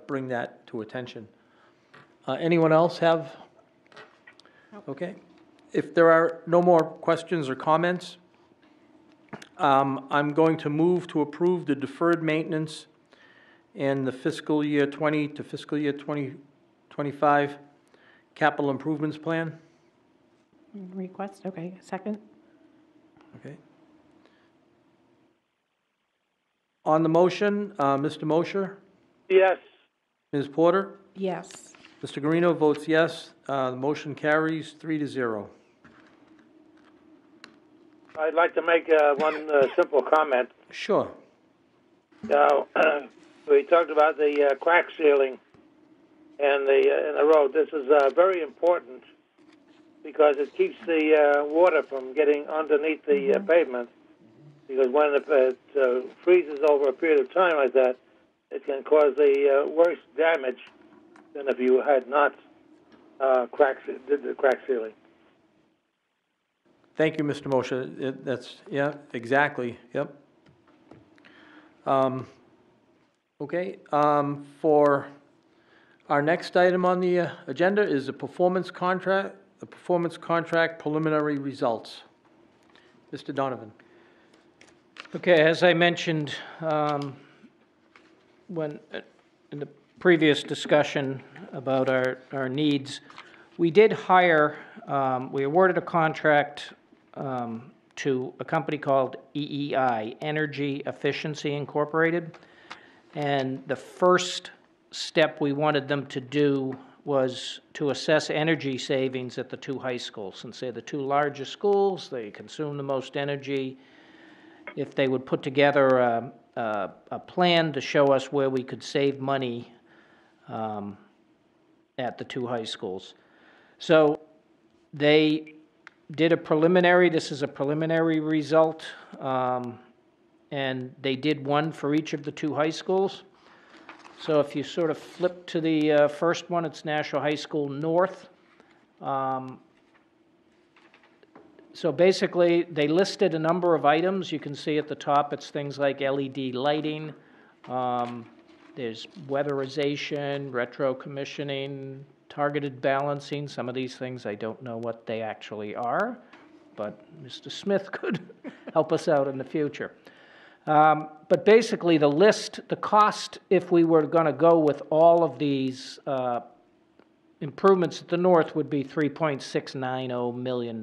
bring that to attention. Anyone else have? Okay. If there are no more questions or comments, I'm going to move to approve the deferred maintenance and the fiscal year 20 to fiscal year 2025 capital improvements plan. Request, okay, second? Okay. On the motion, Mr. Mosher, Yes. Ms. Porter, Yes. Mr. Guarino votes yes. The motion carries 3-0. I'd like to make one simple comment. Sure. Now, we talked about the crack sealing and in the road. This is very important because it keeps the water from getting underneath the pavement. Because when it freezes over a period of time like that, it can cause the worse damage than if you had not did the crack sealing. Thank you, Mr. Mosher. That's, yeah, exactly, yep. Okay, for our next item on the agenda is the performance contract preliminary results. Mr. Donovan. Okay, as I mentioned when in the previous discussion about our needs, we did hire, we awarded a contract to a company called EEI, Energy Efficiency Incorporated, and the first step we wanted them to do was to assess energy savings at the two high schools. Since they're the two largest schools, they consume the most energy. If they would put together a plan to show us where we could save money at the two high schools. So they did a preliminary, this is a preliminary result, and they did one for each of the two high schools. So if you sort of flip to the first one, it's Nashua High School North. So basically, they listed a number of items. You can see at the top, it's things like LED lighting, there's weatherization, retro commissioning, targeted balancing. Some of these things, I don't know what they actually are, but Mr. Smith could help us out in the future. But basically, the list, the cost, if we were going to go with all of these improvements at the north, would be $3.690 million.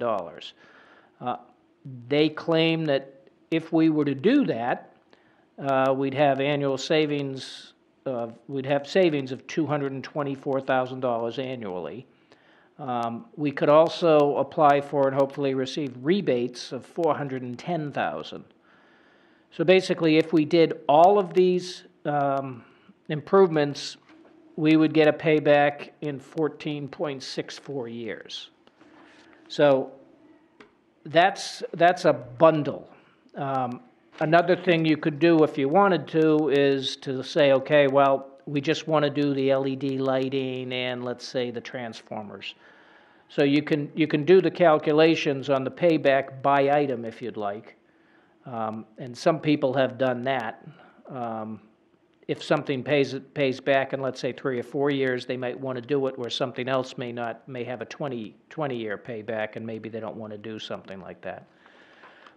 They claim that if we were to do that, we'd have annual savings. We'd have savings of $224,000 annually. We could also apply for and hopefully receive rebates of $410,000. So basically, if we did all of these improvements, we would get a payback in 14.64 years. So that's a bundle. Another thing you could do if you wanted to is to say, okay, well, we just want to do the LED lighting and let's say the transformers. So you can do the calculations on the payback by item if you'd like. And some people have done that. If something pays back in, let's say, 3 or 4 years, they might want to do it, where something else may have a 20-year payback, and maybe they don't want to do something like that.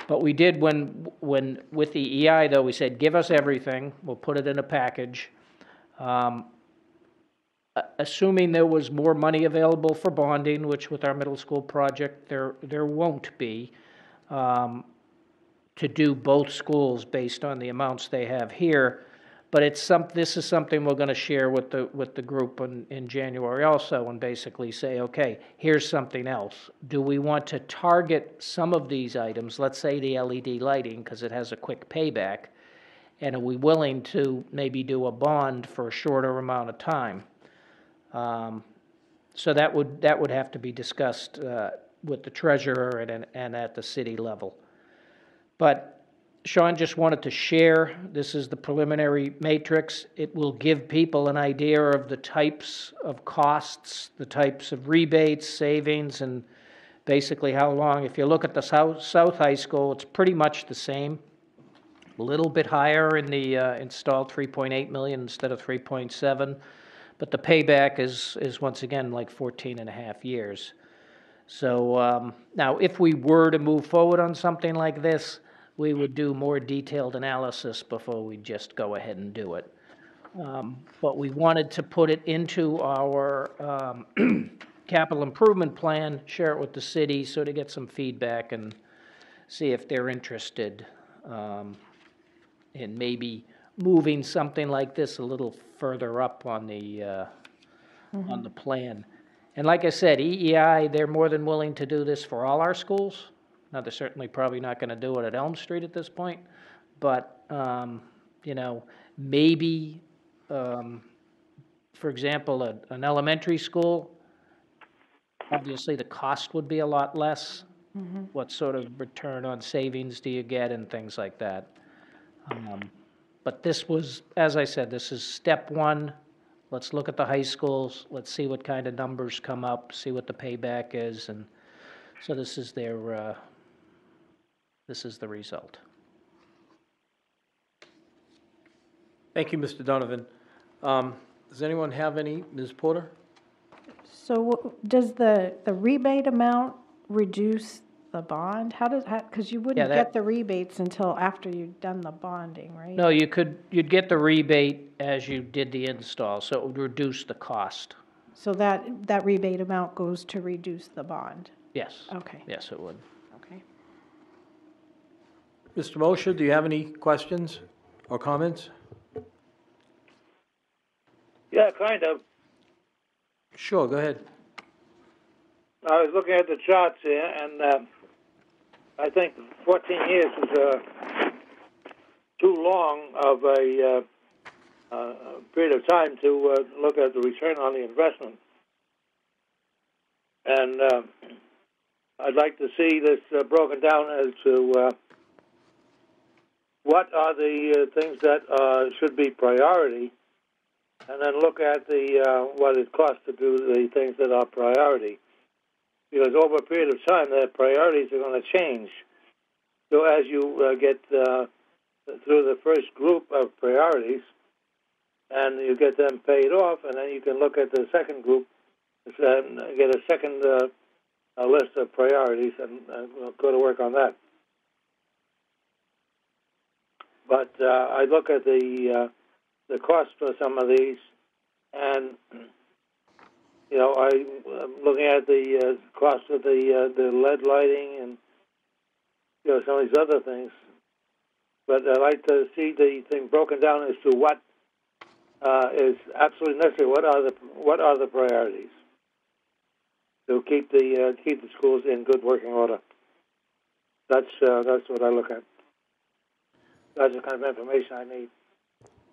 But we did when with the EI, though, we said, give us everything, we'll put it in a package. Assuming there was more money available for bonding, which with our middle school project there won't be, to do both schools based on the amounts they have here. But this is something we're gonna share with the group in January also, and basically say, okay, here's something else. Do we want to target some of these items, let's say the LED lighting, because it has a quick payback, and are we willing to maybe do a bond for a shorter amount of time? So that would have to be discussed with the treasurer and at the city level. But Sean just wanted to share, this is the preliminary matrix. It will give people an idea of the types of costs, the types of rebates, savings, and basically how long. If you look at the South High School, it's pretty much the same. A little bit higher in the installed 3.8 million instead of 3.7, but the payback is once again like 14 and a half years. So now if we were to move forward on something like this, we would do more detailed analysis before we just go ahead and do it. But we wanted to put it into our capital improvement plan, share it with the city, so to get some feedback and see if they're interested in maybe moving something like this a little further up on the plan. And like I said, EEI, they're more than willing to do this for all our schools. Now, they're certainly probably not going to do it at Elm Street at this point, but, you know, maybe, for example, an elementary school, obviously the cost would be a lot less. What sort of return on savings do you get and things like that? But this was, as I said, this is step one. Let's look at the high schools. Let's see what kind of numbers come up, see what the payback is, and so this is their, this is the result. Thank you, Mr. Donovan. Does anyone have any? Ms. Porter? So does the rebate amount reduce the bond? How does, because you wouldn't that- get the rebates until after you've done the bonding, right? No, you'd get the rebate as you did the install, so it would reduce the cost. So that rebate amount goes to reduce the bond? Yes. Okay. Yes, it would. Okay. Mr. Mosher, do you have any questions or comments? Yeah, kind of. Sure, go ahead. I was looking at the charts here, and I think 14 years is too long of a period of time to look at the return on the investment. And I'd like to see this broken down as to what are the things that should be priority, and then look at the what it costs to do the things that are priority. Because over a period of time, the priorities are going to change. So as you get through the first group of priorities, and you get them paid off, and then you can look at the second group, and get a second list of priorities, and go to work on that. But I look at the cost for some of these, and you know, I'm looking at the cost of the LED lighting and you know some of these other things. But I'd like to see the thing broken down as to what is absolutely necessary. What are the priorities to keep the schools in good working order? That's what I look at. That's the kind of information I need.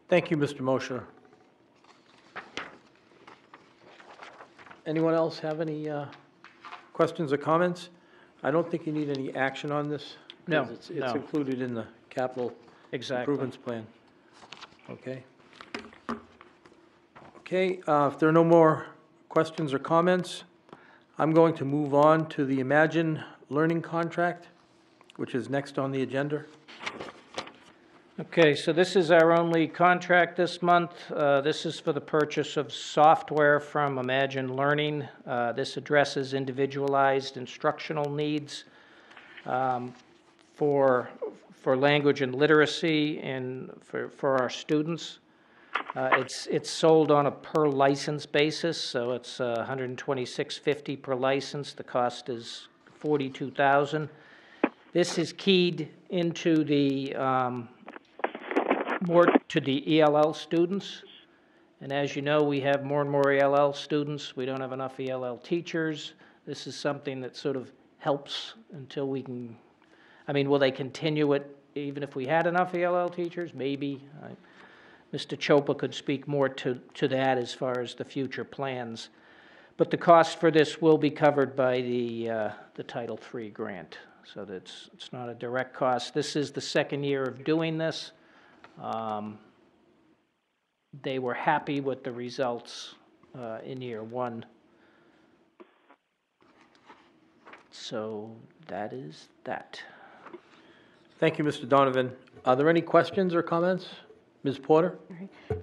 Thank you, Mr. Mosher. Anyone else have any questions or comments? I don't think you need any action on this. No, It's no. included in the capital Exactly. improvements plan. Okay. Okay, if there are no more questions or comments, I'm going to move on to the Imagine Learning contract, which is next on the agenda. Okay, so this is our only contract this month. This is for the purchase of software from Imagine Learning. This addresses individualized instructional needs for language and literacy and for our students. It's sold on a per license basis, so it's $126.50 per license. The cost is $42,000. This is keyed into the more to the ELL students. And as you know, we have more and more ELL students. We don't have enough ELL teachers. This is something that sort of helps until we can, I mean, will they continue it even if we had enough ELL teachers? Maybe. Mr. Chopa could speak more to that as far as the future plans. But the cost for this will be covered by the Title III grant, so that's it's not a direct cost. This is the second year of doing this. They were happy with the results in year one. So that is that. Thank you, Mr. Donovan. Are there any questions or comments? Ms. Porter?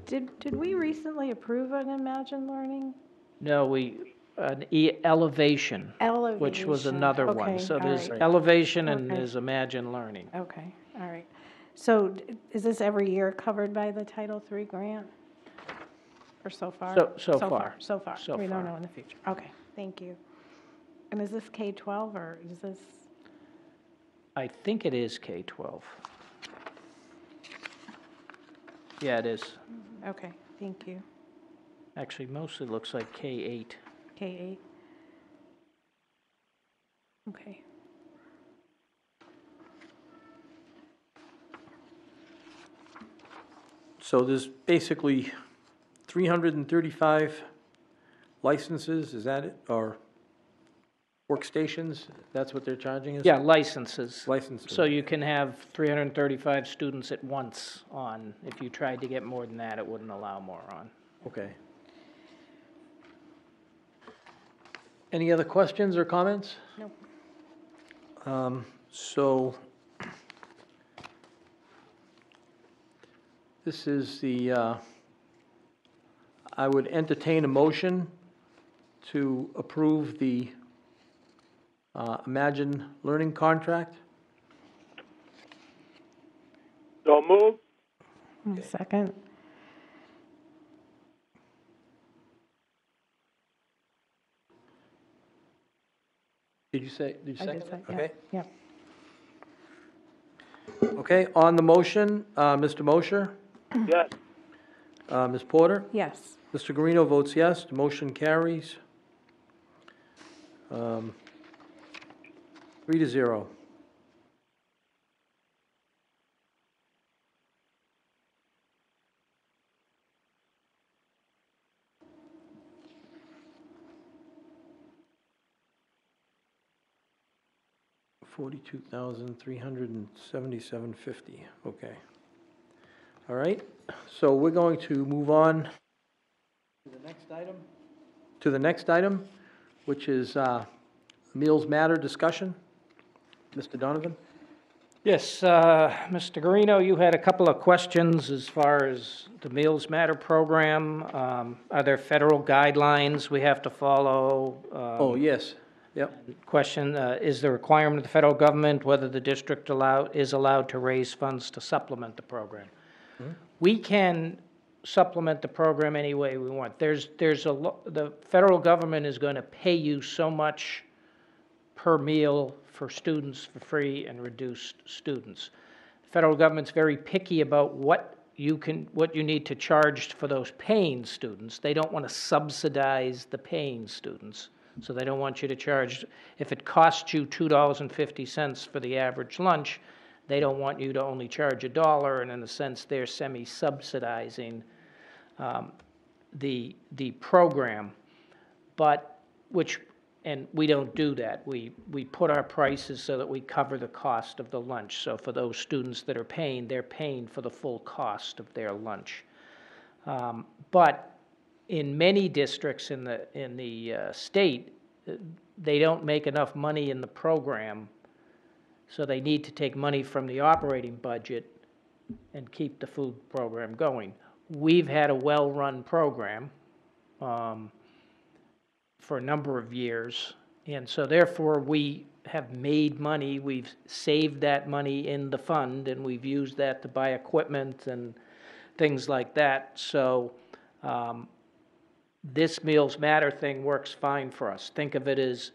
Did we recently approve an Imagine Learning? No, an elevation, which was Elevation. another one. Okay, So all there's right. elevation and Okay. there's Imagine Learning. Okay, all right. So is this every year covered by the Title III grant? Or so far? So far. So far. So We don't far. know in the future. Okay, thank you. And is this K-12 or is this, I think it is K-12. Yeah, it is. okay, thank you. Actually, mostly looks like K-8. K-8? Okay. So there's basically 335 licenses, is that it? Or workstations? That's what they're charging us? Yeah, licenses. Licenses. So you can have 335 students at once on. If you tried to get more than that, it wouldn't allow more on. Okay. Any other questions or comments? Nope. So this is I would entertain a motion to approve the Imagine Learning contract. So move. Second? Did you I second did it? say, yeah, Okay. yeah. Okay, on the motion, Mr. Mosher, Yes. Ms. Porter, Yes. Mr. Guarino votes yes, the motion carries. 3-0. $42,377.50, okay. All right, so we're going to move on to the next item. To the next item, which is Meals Matter discussion. Mr. Donovan? Yes, Mr. Guarino, you had a couple of questions as far as the Meals Matter program. Are there federal guidelines we have to follow? Oh, yes, yep. Question, is the requirement of the federal government whether the district is allowed to raise funds to supplement the program? We can supplement the program any way we want. The federal government is going to pay you so much per meal for students for free and reduced students. The federal government's very picky about what you need to charge for those paying students. They don't want to subsidize the paying students. So they don't want you to charge, if it costs you $2.50 for the average lunch, they don't want you to only charge $1, and in a sense, they're semi-subsidizing the program. And we don't do that. We put our prices so that we cover the cost of the lunch. So for those students that are paying, they're paying for the full cost of their lunch. But in many districts in the state, they don't make enough money in the program, so they need to take money from the operating budget and keep the food program going. We've had a well-run program for a number of years, and so therefore we have made money. We've saved that money in the fund, and we've used that to buy equipment and things like that. So this Meals Matter thing works fine for us. Think of it as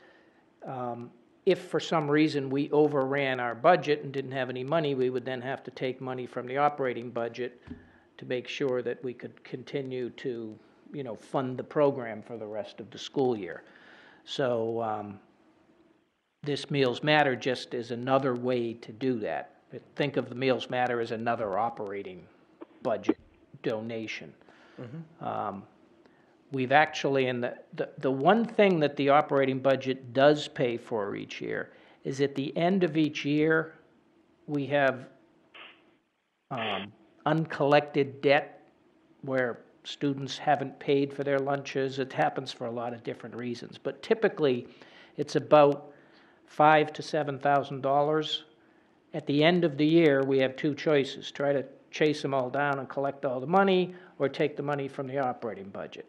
if for some reason we overran our budget and didn't have any money, we would then have to take money from the operating budget to make sure that we could continue to, fund the program for the rest of the school year. So this Meals Matter just is another way to do that. Think of the Meals Matter as another operating budget donation. We've actually, and the one thing that the operating budget does pay for each year is at the end of each year, we have uncollected debt where students haven't paid for their lunches. It happens for a lot of different reasons, but typically it's about $5,000 to $7,000. At the end of the year, we have two choices: try to chase them all down and collect all the money, or take the money from the operating budget.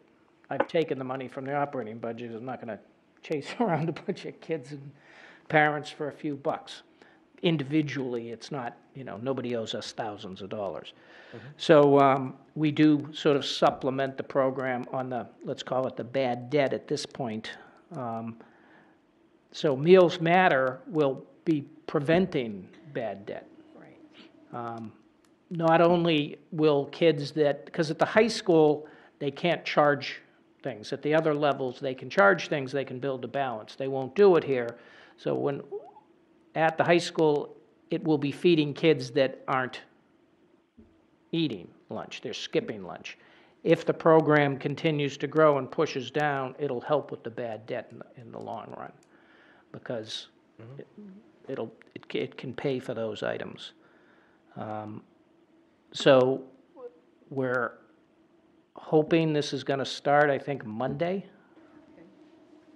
I've taken the money from the operating budget. I'm not going to chase around a bunch of kids and parents for a few bucks. Individually, it's not, nobody owes us thousands of dollars. So we do sort of supplement the program on the, let's call it the bad debt at this point. So Meals Matter will be preventing bad debt. Right. Not only will kids because at the high school, they can't charge things. At the other levels, they can charge things, they can build a balance. They won't do it here. So at the high school, it will be feeding kids that aren't eating lunch, they're skipping lunch. If the program continues to grow and pushes down, it'll help with the bad debt in the long run, because it can pay for those items. So we're hoping this is going to start, I think, Monday.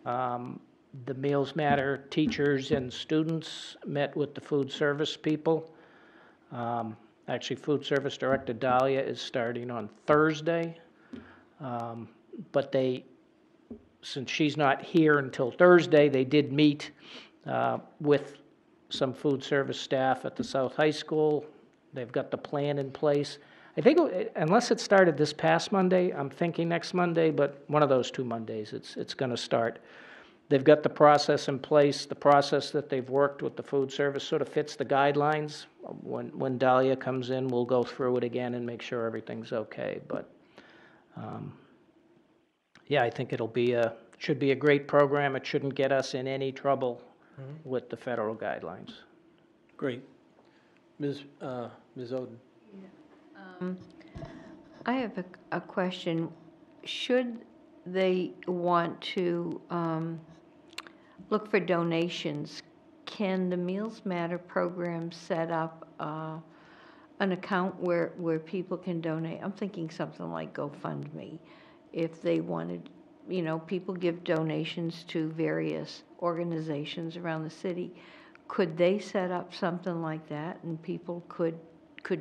The Meals Matter teachers and students met with the food service people. Actually, Food Service Director Dahlia is starting on Thursday. But since she's not here until Thursday, they did meet with some food service staff at the South High School. They've got the plan in place. I think, unless it started this past Monday, I'm thinking next Monday, but one of those 2 Mondays, it's going to start. They've got the process in place. The process that they've worked with the food service sort of fits the guidelines. When Dahlia comes in, we'll go through it again and make sure everything's okay. But yeah, I think should be a great program. It shouldn't get us in any trouble with the federal guidelines. Great. Ms. Oden? I have a question. Should they want to look for donations, can the Meals Matter program set up an account where people can donate? I'm thinking something like GoFundMe. If they wanted, people give donations to various organizations around the city. Could they set up something like that and people could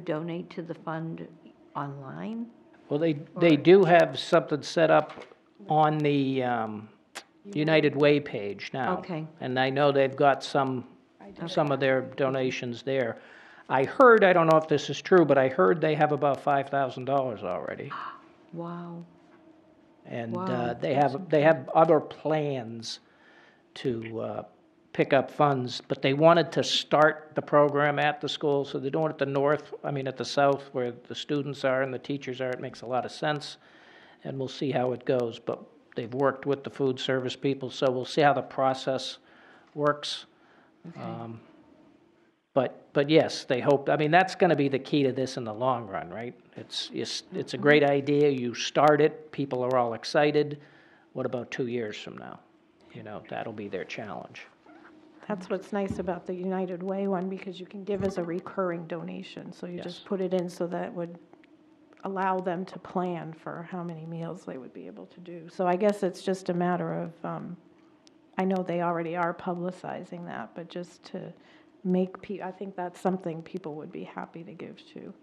donate to the fund online? Well, they do have something set up on the United Way page now. Okay. And I know they've got some of their donations there. I heard, I don't know if this is true, but I heard they have about $5,000 already. Wow. And Wow. they have other plans to pick up funds, but they wanted to start the program at the school, so they're doing it at the south, where the students are and the teachers are. It makes a lot of sense, and we'll see how it goes. But they've worked with the food service people, so we'll see how the process works. Okay. But yes, they hope. That's going to be the key to this in the long run, right? It's a great idea. You start it, people are all excited. What about 2 years from now? That'll be their challenge. That's what's nice about the United Way one, because you can give as a recurring donation. So you Yes. just put it in, so that would allow them to plan for how many meals they would be able to do. So I guess it's just a matter of, I know they already are publicizing that, but just to make I think that's something people would be happy to give to.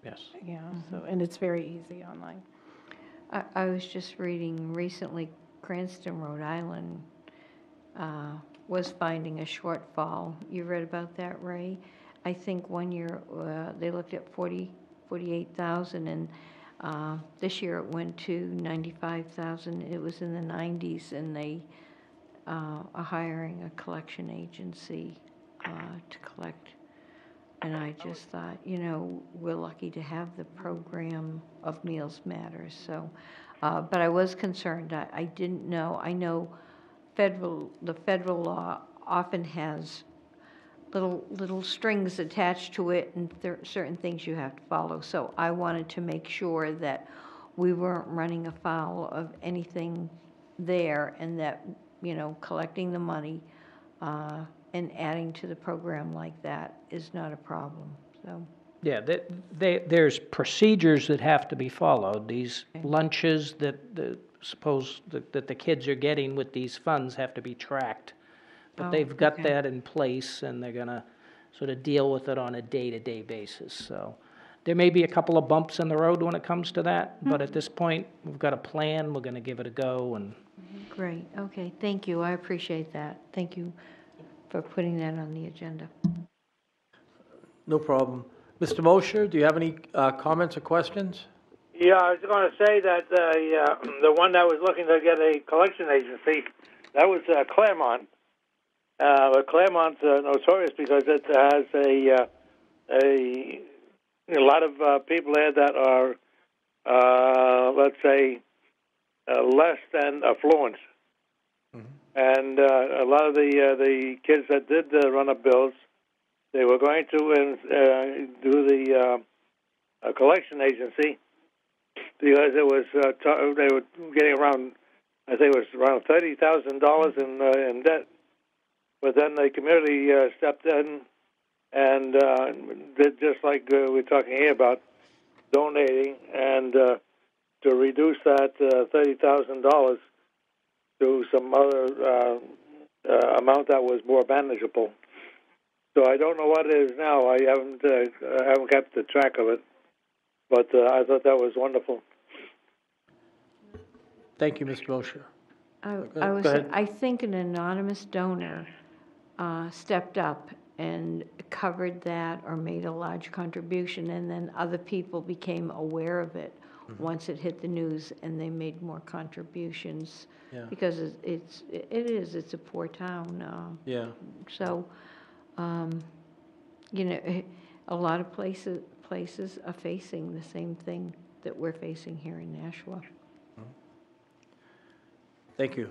Yes. Yeah, so, and it's very easy online. I was just reading recently, Cranston, Rhode Island was finding a shortfall. You read about that, Ray? I think one year they looked at 48,000, and this year it went to 95,000. It was in the 90s, and hiring a collection agency to collect. And I just thought, you know, we're lucky to have the program of Meals Matters. So, but I was concerned. I didn't know. I know the federal law often has little strings attached to it, and certain things you have to follow. So I wanted to make sure that we weren't running afoul of anything there, and that, you know, collecting the money and adding to the program like that is not a problem. So. Yeah, there's procedures that have to be followed. These lunches that that the kids are getting with these funds have to be tracked. But Oh, they've got okay. that in place, and they're gonna sort of deal with it on a day-to-day basis. So there may be a couple of bumps in the road when it comes to that, but at this point, we've got a plan, we're gonna give it a go, and Great, okay, thank you, I appreciate that. Thank you for putting that on the agenda. No problem. Mr. Mosher, do you have any comments or questions? Yeah, I was going to say that the one that was looking to get a collection agency, that was Claremont. But Claremont's notorious because it has a lot of people there that are, let's say, less than affluent. And a lot of the kids that did run up bills, they were going to do the collection agency because it was they were getting around, I think it was around $30,000 in debt. But then the community stepped in and did just like we're talking here about donating, and to reduce that $30,000 to some other amount that was more manageable. So I don't know what it is now. I haven't kept the track of it, but I thought that was wonderful. Thank you, Mr. Mosher. Go ahead. I think an anonymous donor stepped up and covered that or made a large contribution, and then other people became aware of it once it hit the news, and they made more contributions. Yeah. Because it's a poor town. Yeah. So, you know, a lot of places are facing the same thing that we're facing here in Nashua. Thank you.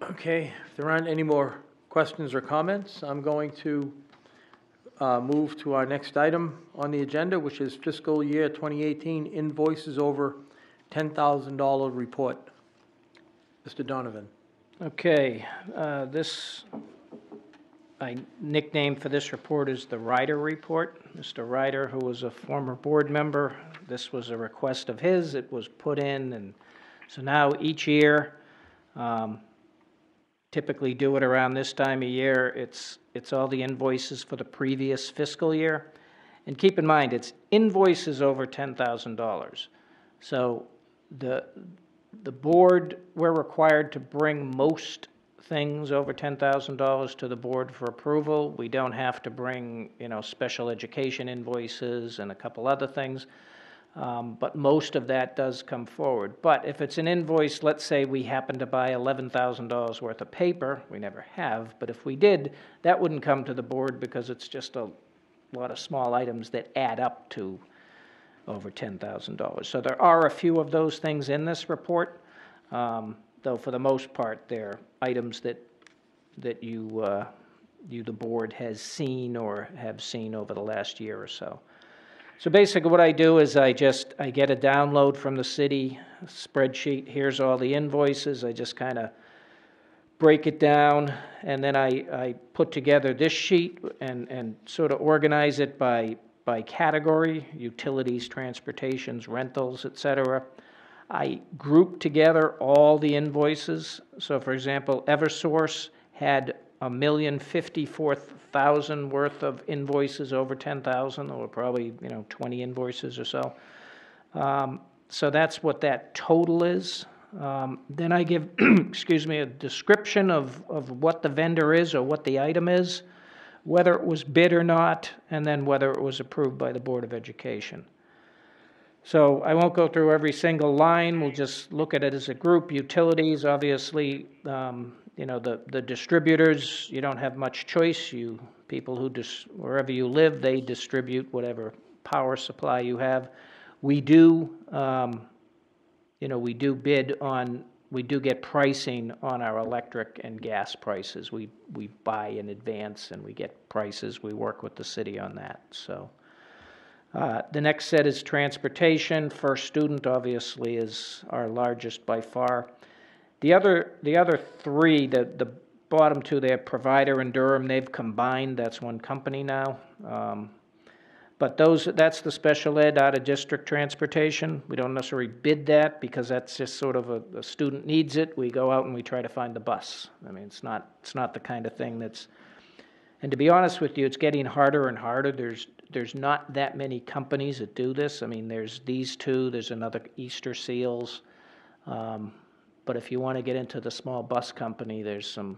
Okay, if there aren't any more questions or comments, I'm going to move to our next item on the agenda, which is fiscal year 2018 invoices over $10,000 report. Mr. Donovan. okay, my nickname for this report is the Ryder Report. Mr. Ryder, who was a former board member, this was a request of his, it was put in, and so now each year, typically do it around this time of year, it's all the invoices for the previous fiscal year. And keep in mind, it's invoices over $10,000. So the board, we're required to bring most things over $10,000 to the board for approval. We don't have to bring, you know, special education invoices and a couple other things. But most of that does come forward. But if it's an invoice, let's say we happen to buy $11,000 worth of paper, we never have, but if we did, that wouldn't come to the board because it's just a lot of small items that add up to over $10,000. So there are a few of those things in this report, though for the most part, they're items that you, the board has seen or have seen over the last year or so. So basically what I do is I get a download from the city spreadsheet. Here's all the invoices. I just kind of break it down, and then I put together this sheet and sort of organize it by category: utilities, transportations, rentals, etc. I group together all the invoices. So for example, Eversource had 1,054,000 worth of invoices over 10,000, or probably 20 invoices or so. So that's what that total is. Then I give, excuse me, a description of what the vendor is or what the item is, whether it was bid or not, and then whether it was approved by the Board of Education. So I won't go through every single line, we'll just look at it as a group. Utilities, obviously, the distributors, you don't have much choice. People who, wherever you live, they distribute whatever power supply you have. We do, we do get pricing on our electric and gas prices. We buy in advance and we get prices. We work with the city on that, so. The next set is transportation. First Student, obviously, is our largest by far. The other three, the bottom two there, Provider and Durham, they've combined. That's one company now. But that's the special ed out-of-district transportation. We don't necessarily bid that because that's just sort of a student needs it. We go out and we try to find the bus. I mean, it's not the kind of thing that's. And to be honest with you, it's getting harder and harder. There's not that many companies that do this. I mean, there's these two, there's another Easter Seals. But if you want to get into the small bus company, there's some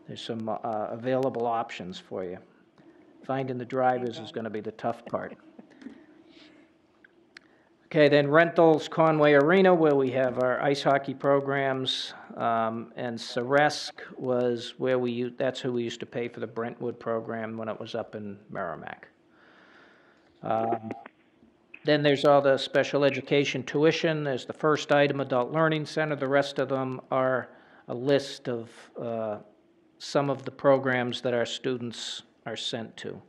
available options for you. Finding the drivers is going to be the tough part. Okay, then rentals, Conway Arena, where we have our ice hockey programs, and Ceresk was where that's who we used to pay for the Brentwood program when it was up in Merrimack. Then there's all the special education tuition. There's the first item, Adult Learning Center. The rest of them are a list of some of the programs that our students are sent to.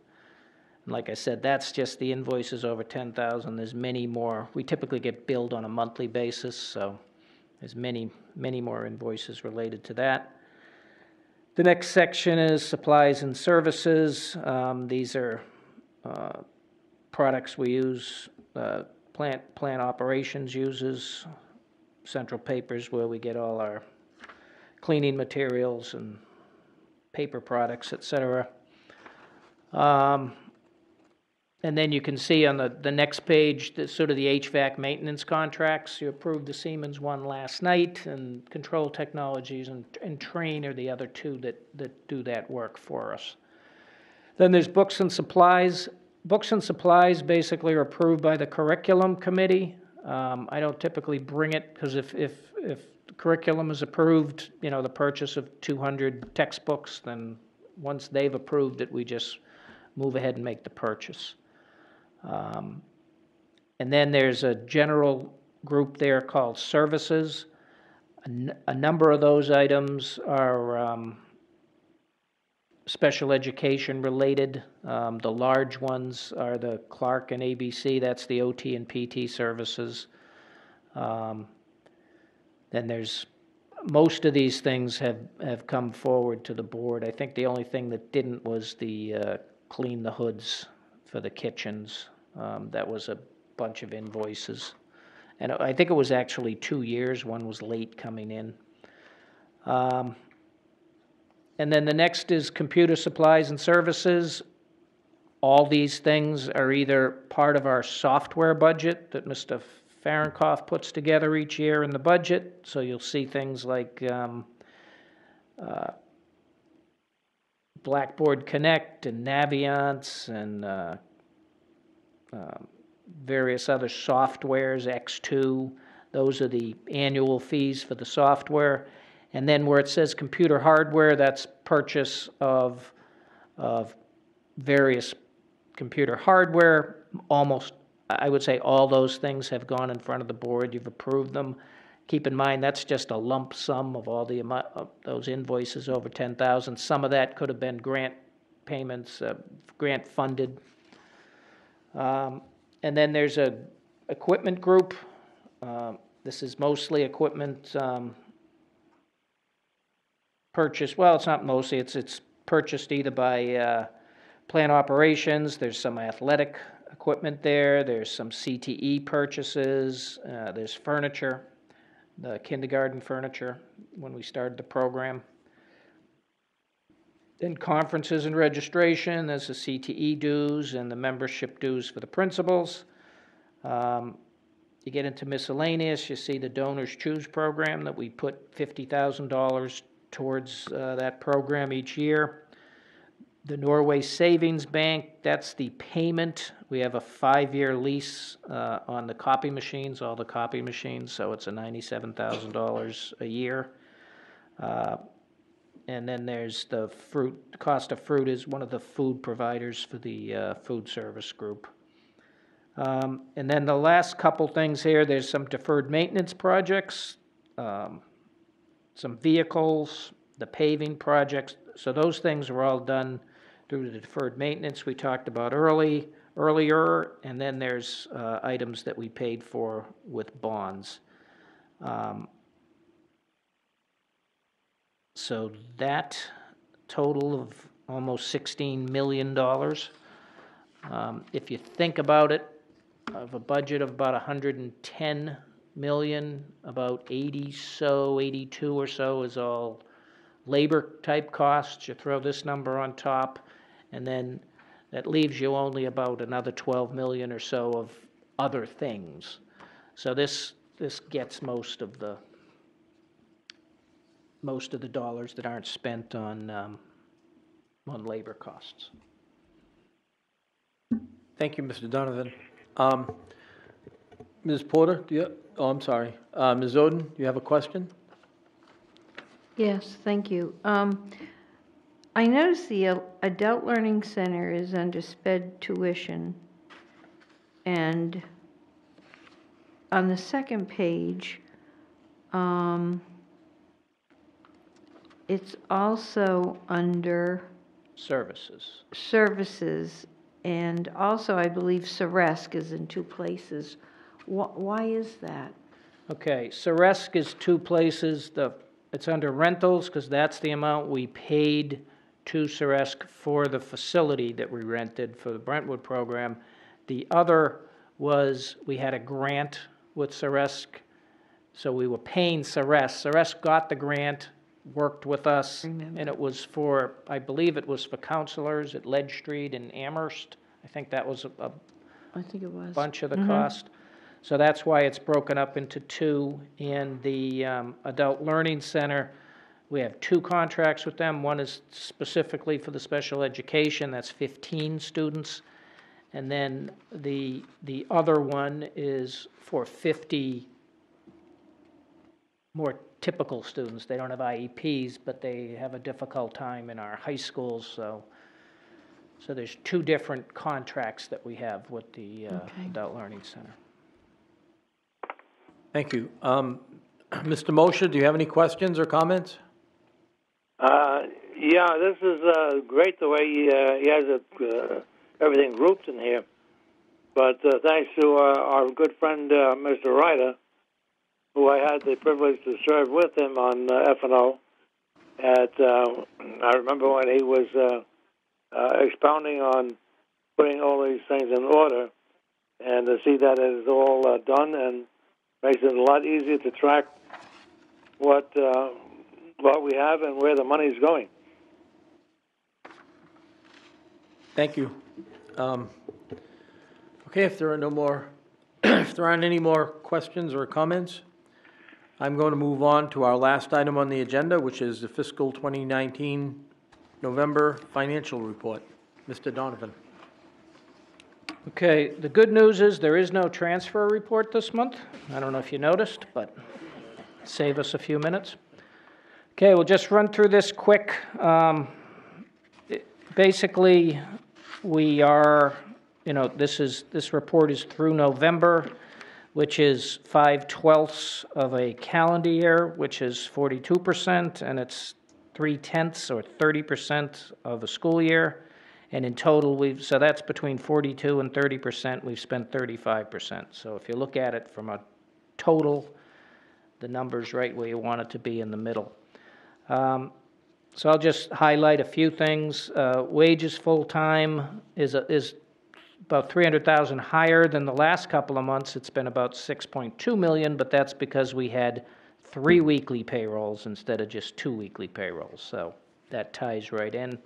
And like I said, that's just the invoices over 10,000. There's many more. We typically get billed on a monthly basis, so there's many more invoices related to that. The next section is supplies and services. These are products we use, plant operations uses, Central Papers, where we get all our cleaning materials and paper products, etc. And then you can see on the next page, sort of the HVAC maintenance contracts. You approved the Siemens one last night, and Control Technologies and Train are the other two that do that work for us. Then there's books and supplies. Books and supplies basically are approved by the curriculum committee. I don't typically bring it, because if the curriculum is approved, the purchase of 200 textbooks, then once they've approved it, we just move ahead and make the purchase. And then there's a general group there called services. A number of those items are special education related. The large ones are the Clark and ABC, that's the OT and PT services. Then there's, most of these things have come forward to the board. I think the only thing that didn't was the clean the hoods for the kitchens. That was a bunch of invoices. And I think it was actually 2 years. One was late coming in. And then the next is computer supplies and services. All these things are either part of our software budget that Mr. Fahrenkopf puts together each year in the budget. So you'll see things like Blackboard Connect and Naviance and various other softwares, X2. Those are the annual fees for the software. And then where it says computer hardware, that's purchase of various computer hardware. Almost, I would say all those things have gone in front of the board. You've approved them. Keep in mind, that's just a lump sum of all the amount of those invoices over 10,000. Some of that could have been grant payments, grant funded. And then there's a equipment group. This is mostly equipment purchased. Well, it's not mostly. It's purchased either by plant operations. There's some athletic equipment there. There's some CTE purchases. There's furniture, the kindergarten furniture when we started the program. Then conferences and registration, there's the CTE dues and the membership dues for the principals. You get into miscellaneous, you see the Donors Choose program that we put $50,000 towards that program each year. The Norway Savings Bank, that's the payment. We have a 5-year lease on the copy machines, all the copy machines, so it's a $97,000 a year. And then there's the fruit, cost of fruit is one of the food providers for the food service group. And then the last couple things here, there's some deferred maintenance projects, some vehicles, the paving projects. So those things were all done through the deferred maintenance we talked about earlier, and then there's items that we paid for with bonds. So that total of almost $16 million. If you think about it, of a budget of about 110 million, about 82 or so is all labor type costs. You throw this number on top, and then that leaves you only about another 12 million or so of other things. So this gets most of the dollars that aren't spent on labor costs. Thank you, Mr. Donovan. Ms. Porter, do you, oh, I'm sorry. Ms. Oden, do you have a question? Yes, thank you. I noticed the Adult Learning Center is under sped tuition, and on the second page, it's also under Services. services, and also I believe Ceresc is in 2 places. Why is that? Okay, Ceresc is 2 places. It's under rentals, because that's the amount we paid to Ceresc for the facility that we rented for the Brentwood program. The other was, we had a grant with Ceresc, so we were paying Ceresc. Ceresc got the grant, worked with us, and it was for, I believe it was for counselors at Ledge Street and Amherst. I think that was I think it was. bunch of the cost. So that's why it's broken up into 2. And the Adult Learning Center, we have 2 contracts with them. One is specifically for the special education, that's 15 students. And then the other one is for 50 more typical students. They don't have IEPs, but they have a difficult time in our high schools, so there's 2 different contracts that we have with the Adult Learning Center. Thank you. Mr. Mosher, do you have any questions or comments? Yeah, this is great the way he has it, everything grouped in here. But thanks to our good friend, Mr. Ryder, who I had the privilege to serve with him on F&O. I remember when he was expounding on putting all these things in order, and to see that it is all done and makes it a lot easier to track what we have and where the money is going. Thank you. Okay, if there are no more, if there aren't any more questions or comments, I'm going to move on to our last item on the agenda, which is the fiscal 2019 November financial report. Mr. Donovan. Okay, the good news is there is no transfer report this month. I don't know if you noticed, but save us a few minutes. Okay, we'll just run through this quick. Basically, we are, this report is through November, which is 5/12 of a calendar year, which is 42%, and it's 3/10 or 30% of a school year. And in total, so that's between 42 and 30%, we've spent 35%. So if you look at it from a total, the number's right where you want it to be in the middle. So I'll just highlight a few things. Wages full-time is about 300,000 higher than the last couple of months. It's been about 6.2 million, but that's because we had 3 weekly payrolls instead of just 2 weekly payrolls. So that ties right in.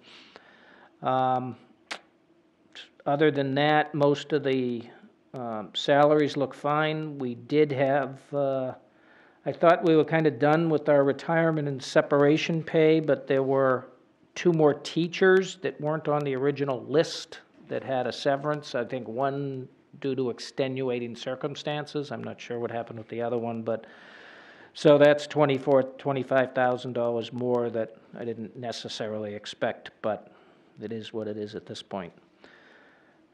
Other than that, most of the salaries look fine. We did have, I thought we were kind of done with our retirement and separation pay, but there were 2 more teachers that weren't on the original list that had a severance. I think one due to extenuating circumstances. I'm not sure what happened with the other one, but, so that's $25,000 more that I didn't necessarily expect, but it is what it is at this point.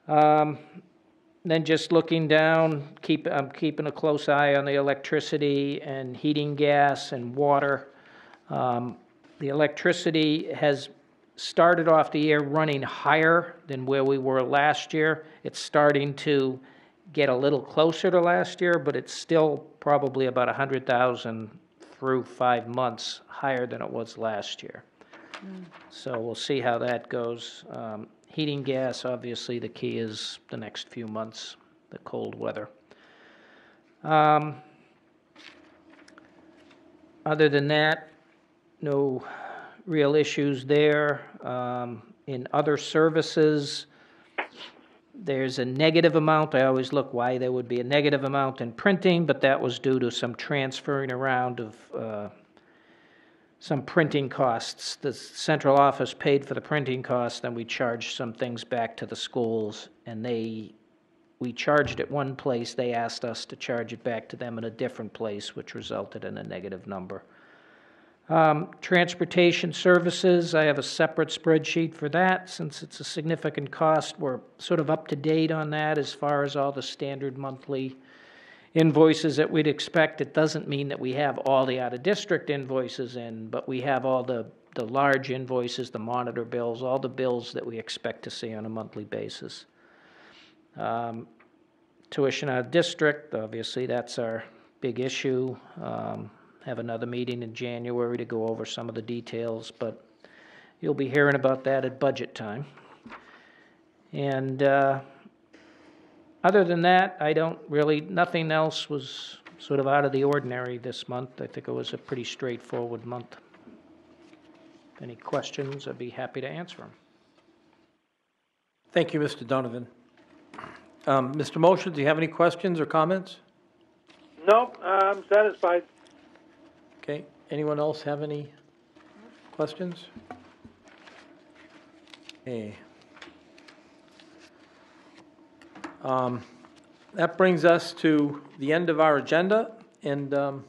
Then just looking down, I'm keeping a close eye on the electricity and heating gas and water. The electricity has started off the year running higher than where we were last year. It's starting to get a little closer to last year, but it's still probably about 100,000 through 5 months higher than it was last year. So we'll see how that goes. Heating gas, obviously, the key is the next few months, the cold weather. Other than that, no real issues there. In other services, there's a negative amount. I always look why there would be a negative amount in printing, but that was due to some transferring around of some printing costs. The central office paid for the printing costs, then we charged some things back to the schools, and we charged at one place, they asked us to charge it back to them in a different place, which resulted in a negative number. Transportation services, I have a separate spreadsheet for that. Since it's a significant cost, we're sort of up to date on that as far as all the standard monthly invoices that we'd expect. It doesn't mean that we have all the out-of-district invoices in, but we have all the large invoices, the monitor bills, all the bills that we expect to see on a monthly basis. Tuition out of district, obviously, that's our big issue. Have another meeting in January to go over some of the details, but you'll be hearing about that at budget time. And other than that, nothing else was sort of out of the ordinary this month. I think it was a pretty straightforward month. Any questions, I'd be happy to answer them. Thank you, Mr. Donovan. Mr. Mosher, do you have any questions or comments? No, I'm satisfied. Okay, anyone else have any questions? Okay. That brings us to the end of our agenda, and I'm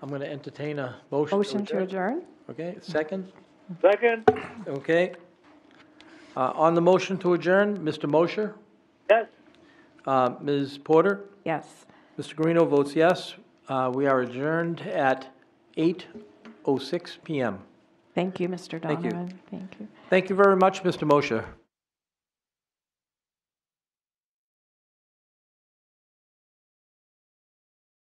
going to entertain a motion. Motion to adjourn? Okay, second? Second? Okay. On the motion to adjourn, Mr. Mosher? Yes. Ms. Porter? Yes. Mr. Guarino votes yes. We are adjourned at 8:06 p.m. Thank you, Mr. Thank you. Donovan. Thank you. Thank you very much, Mr. Mosher.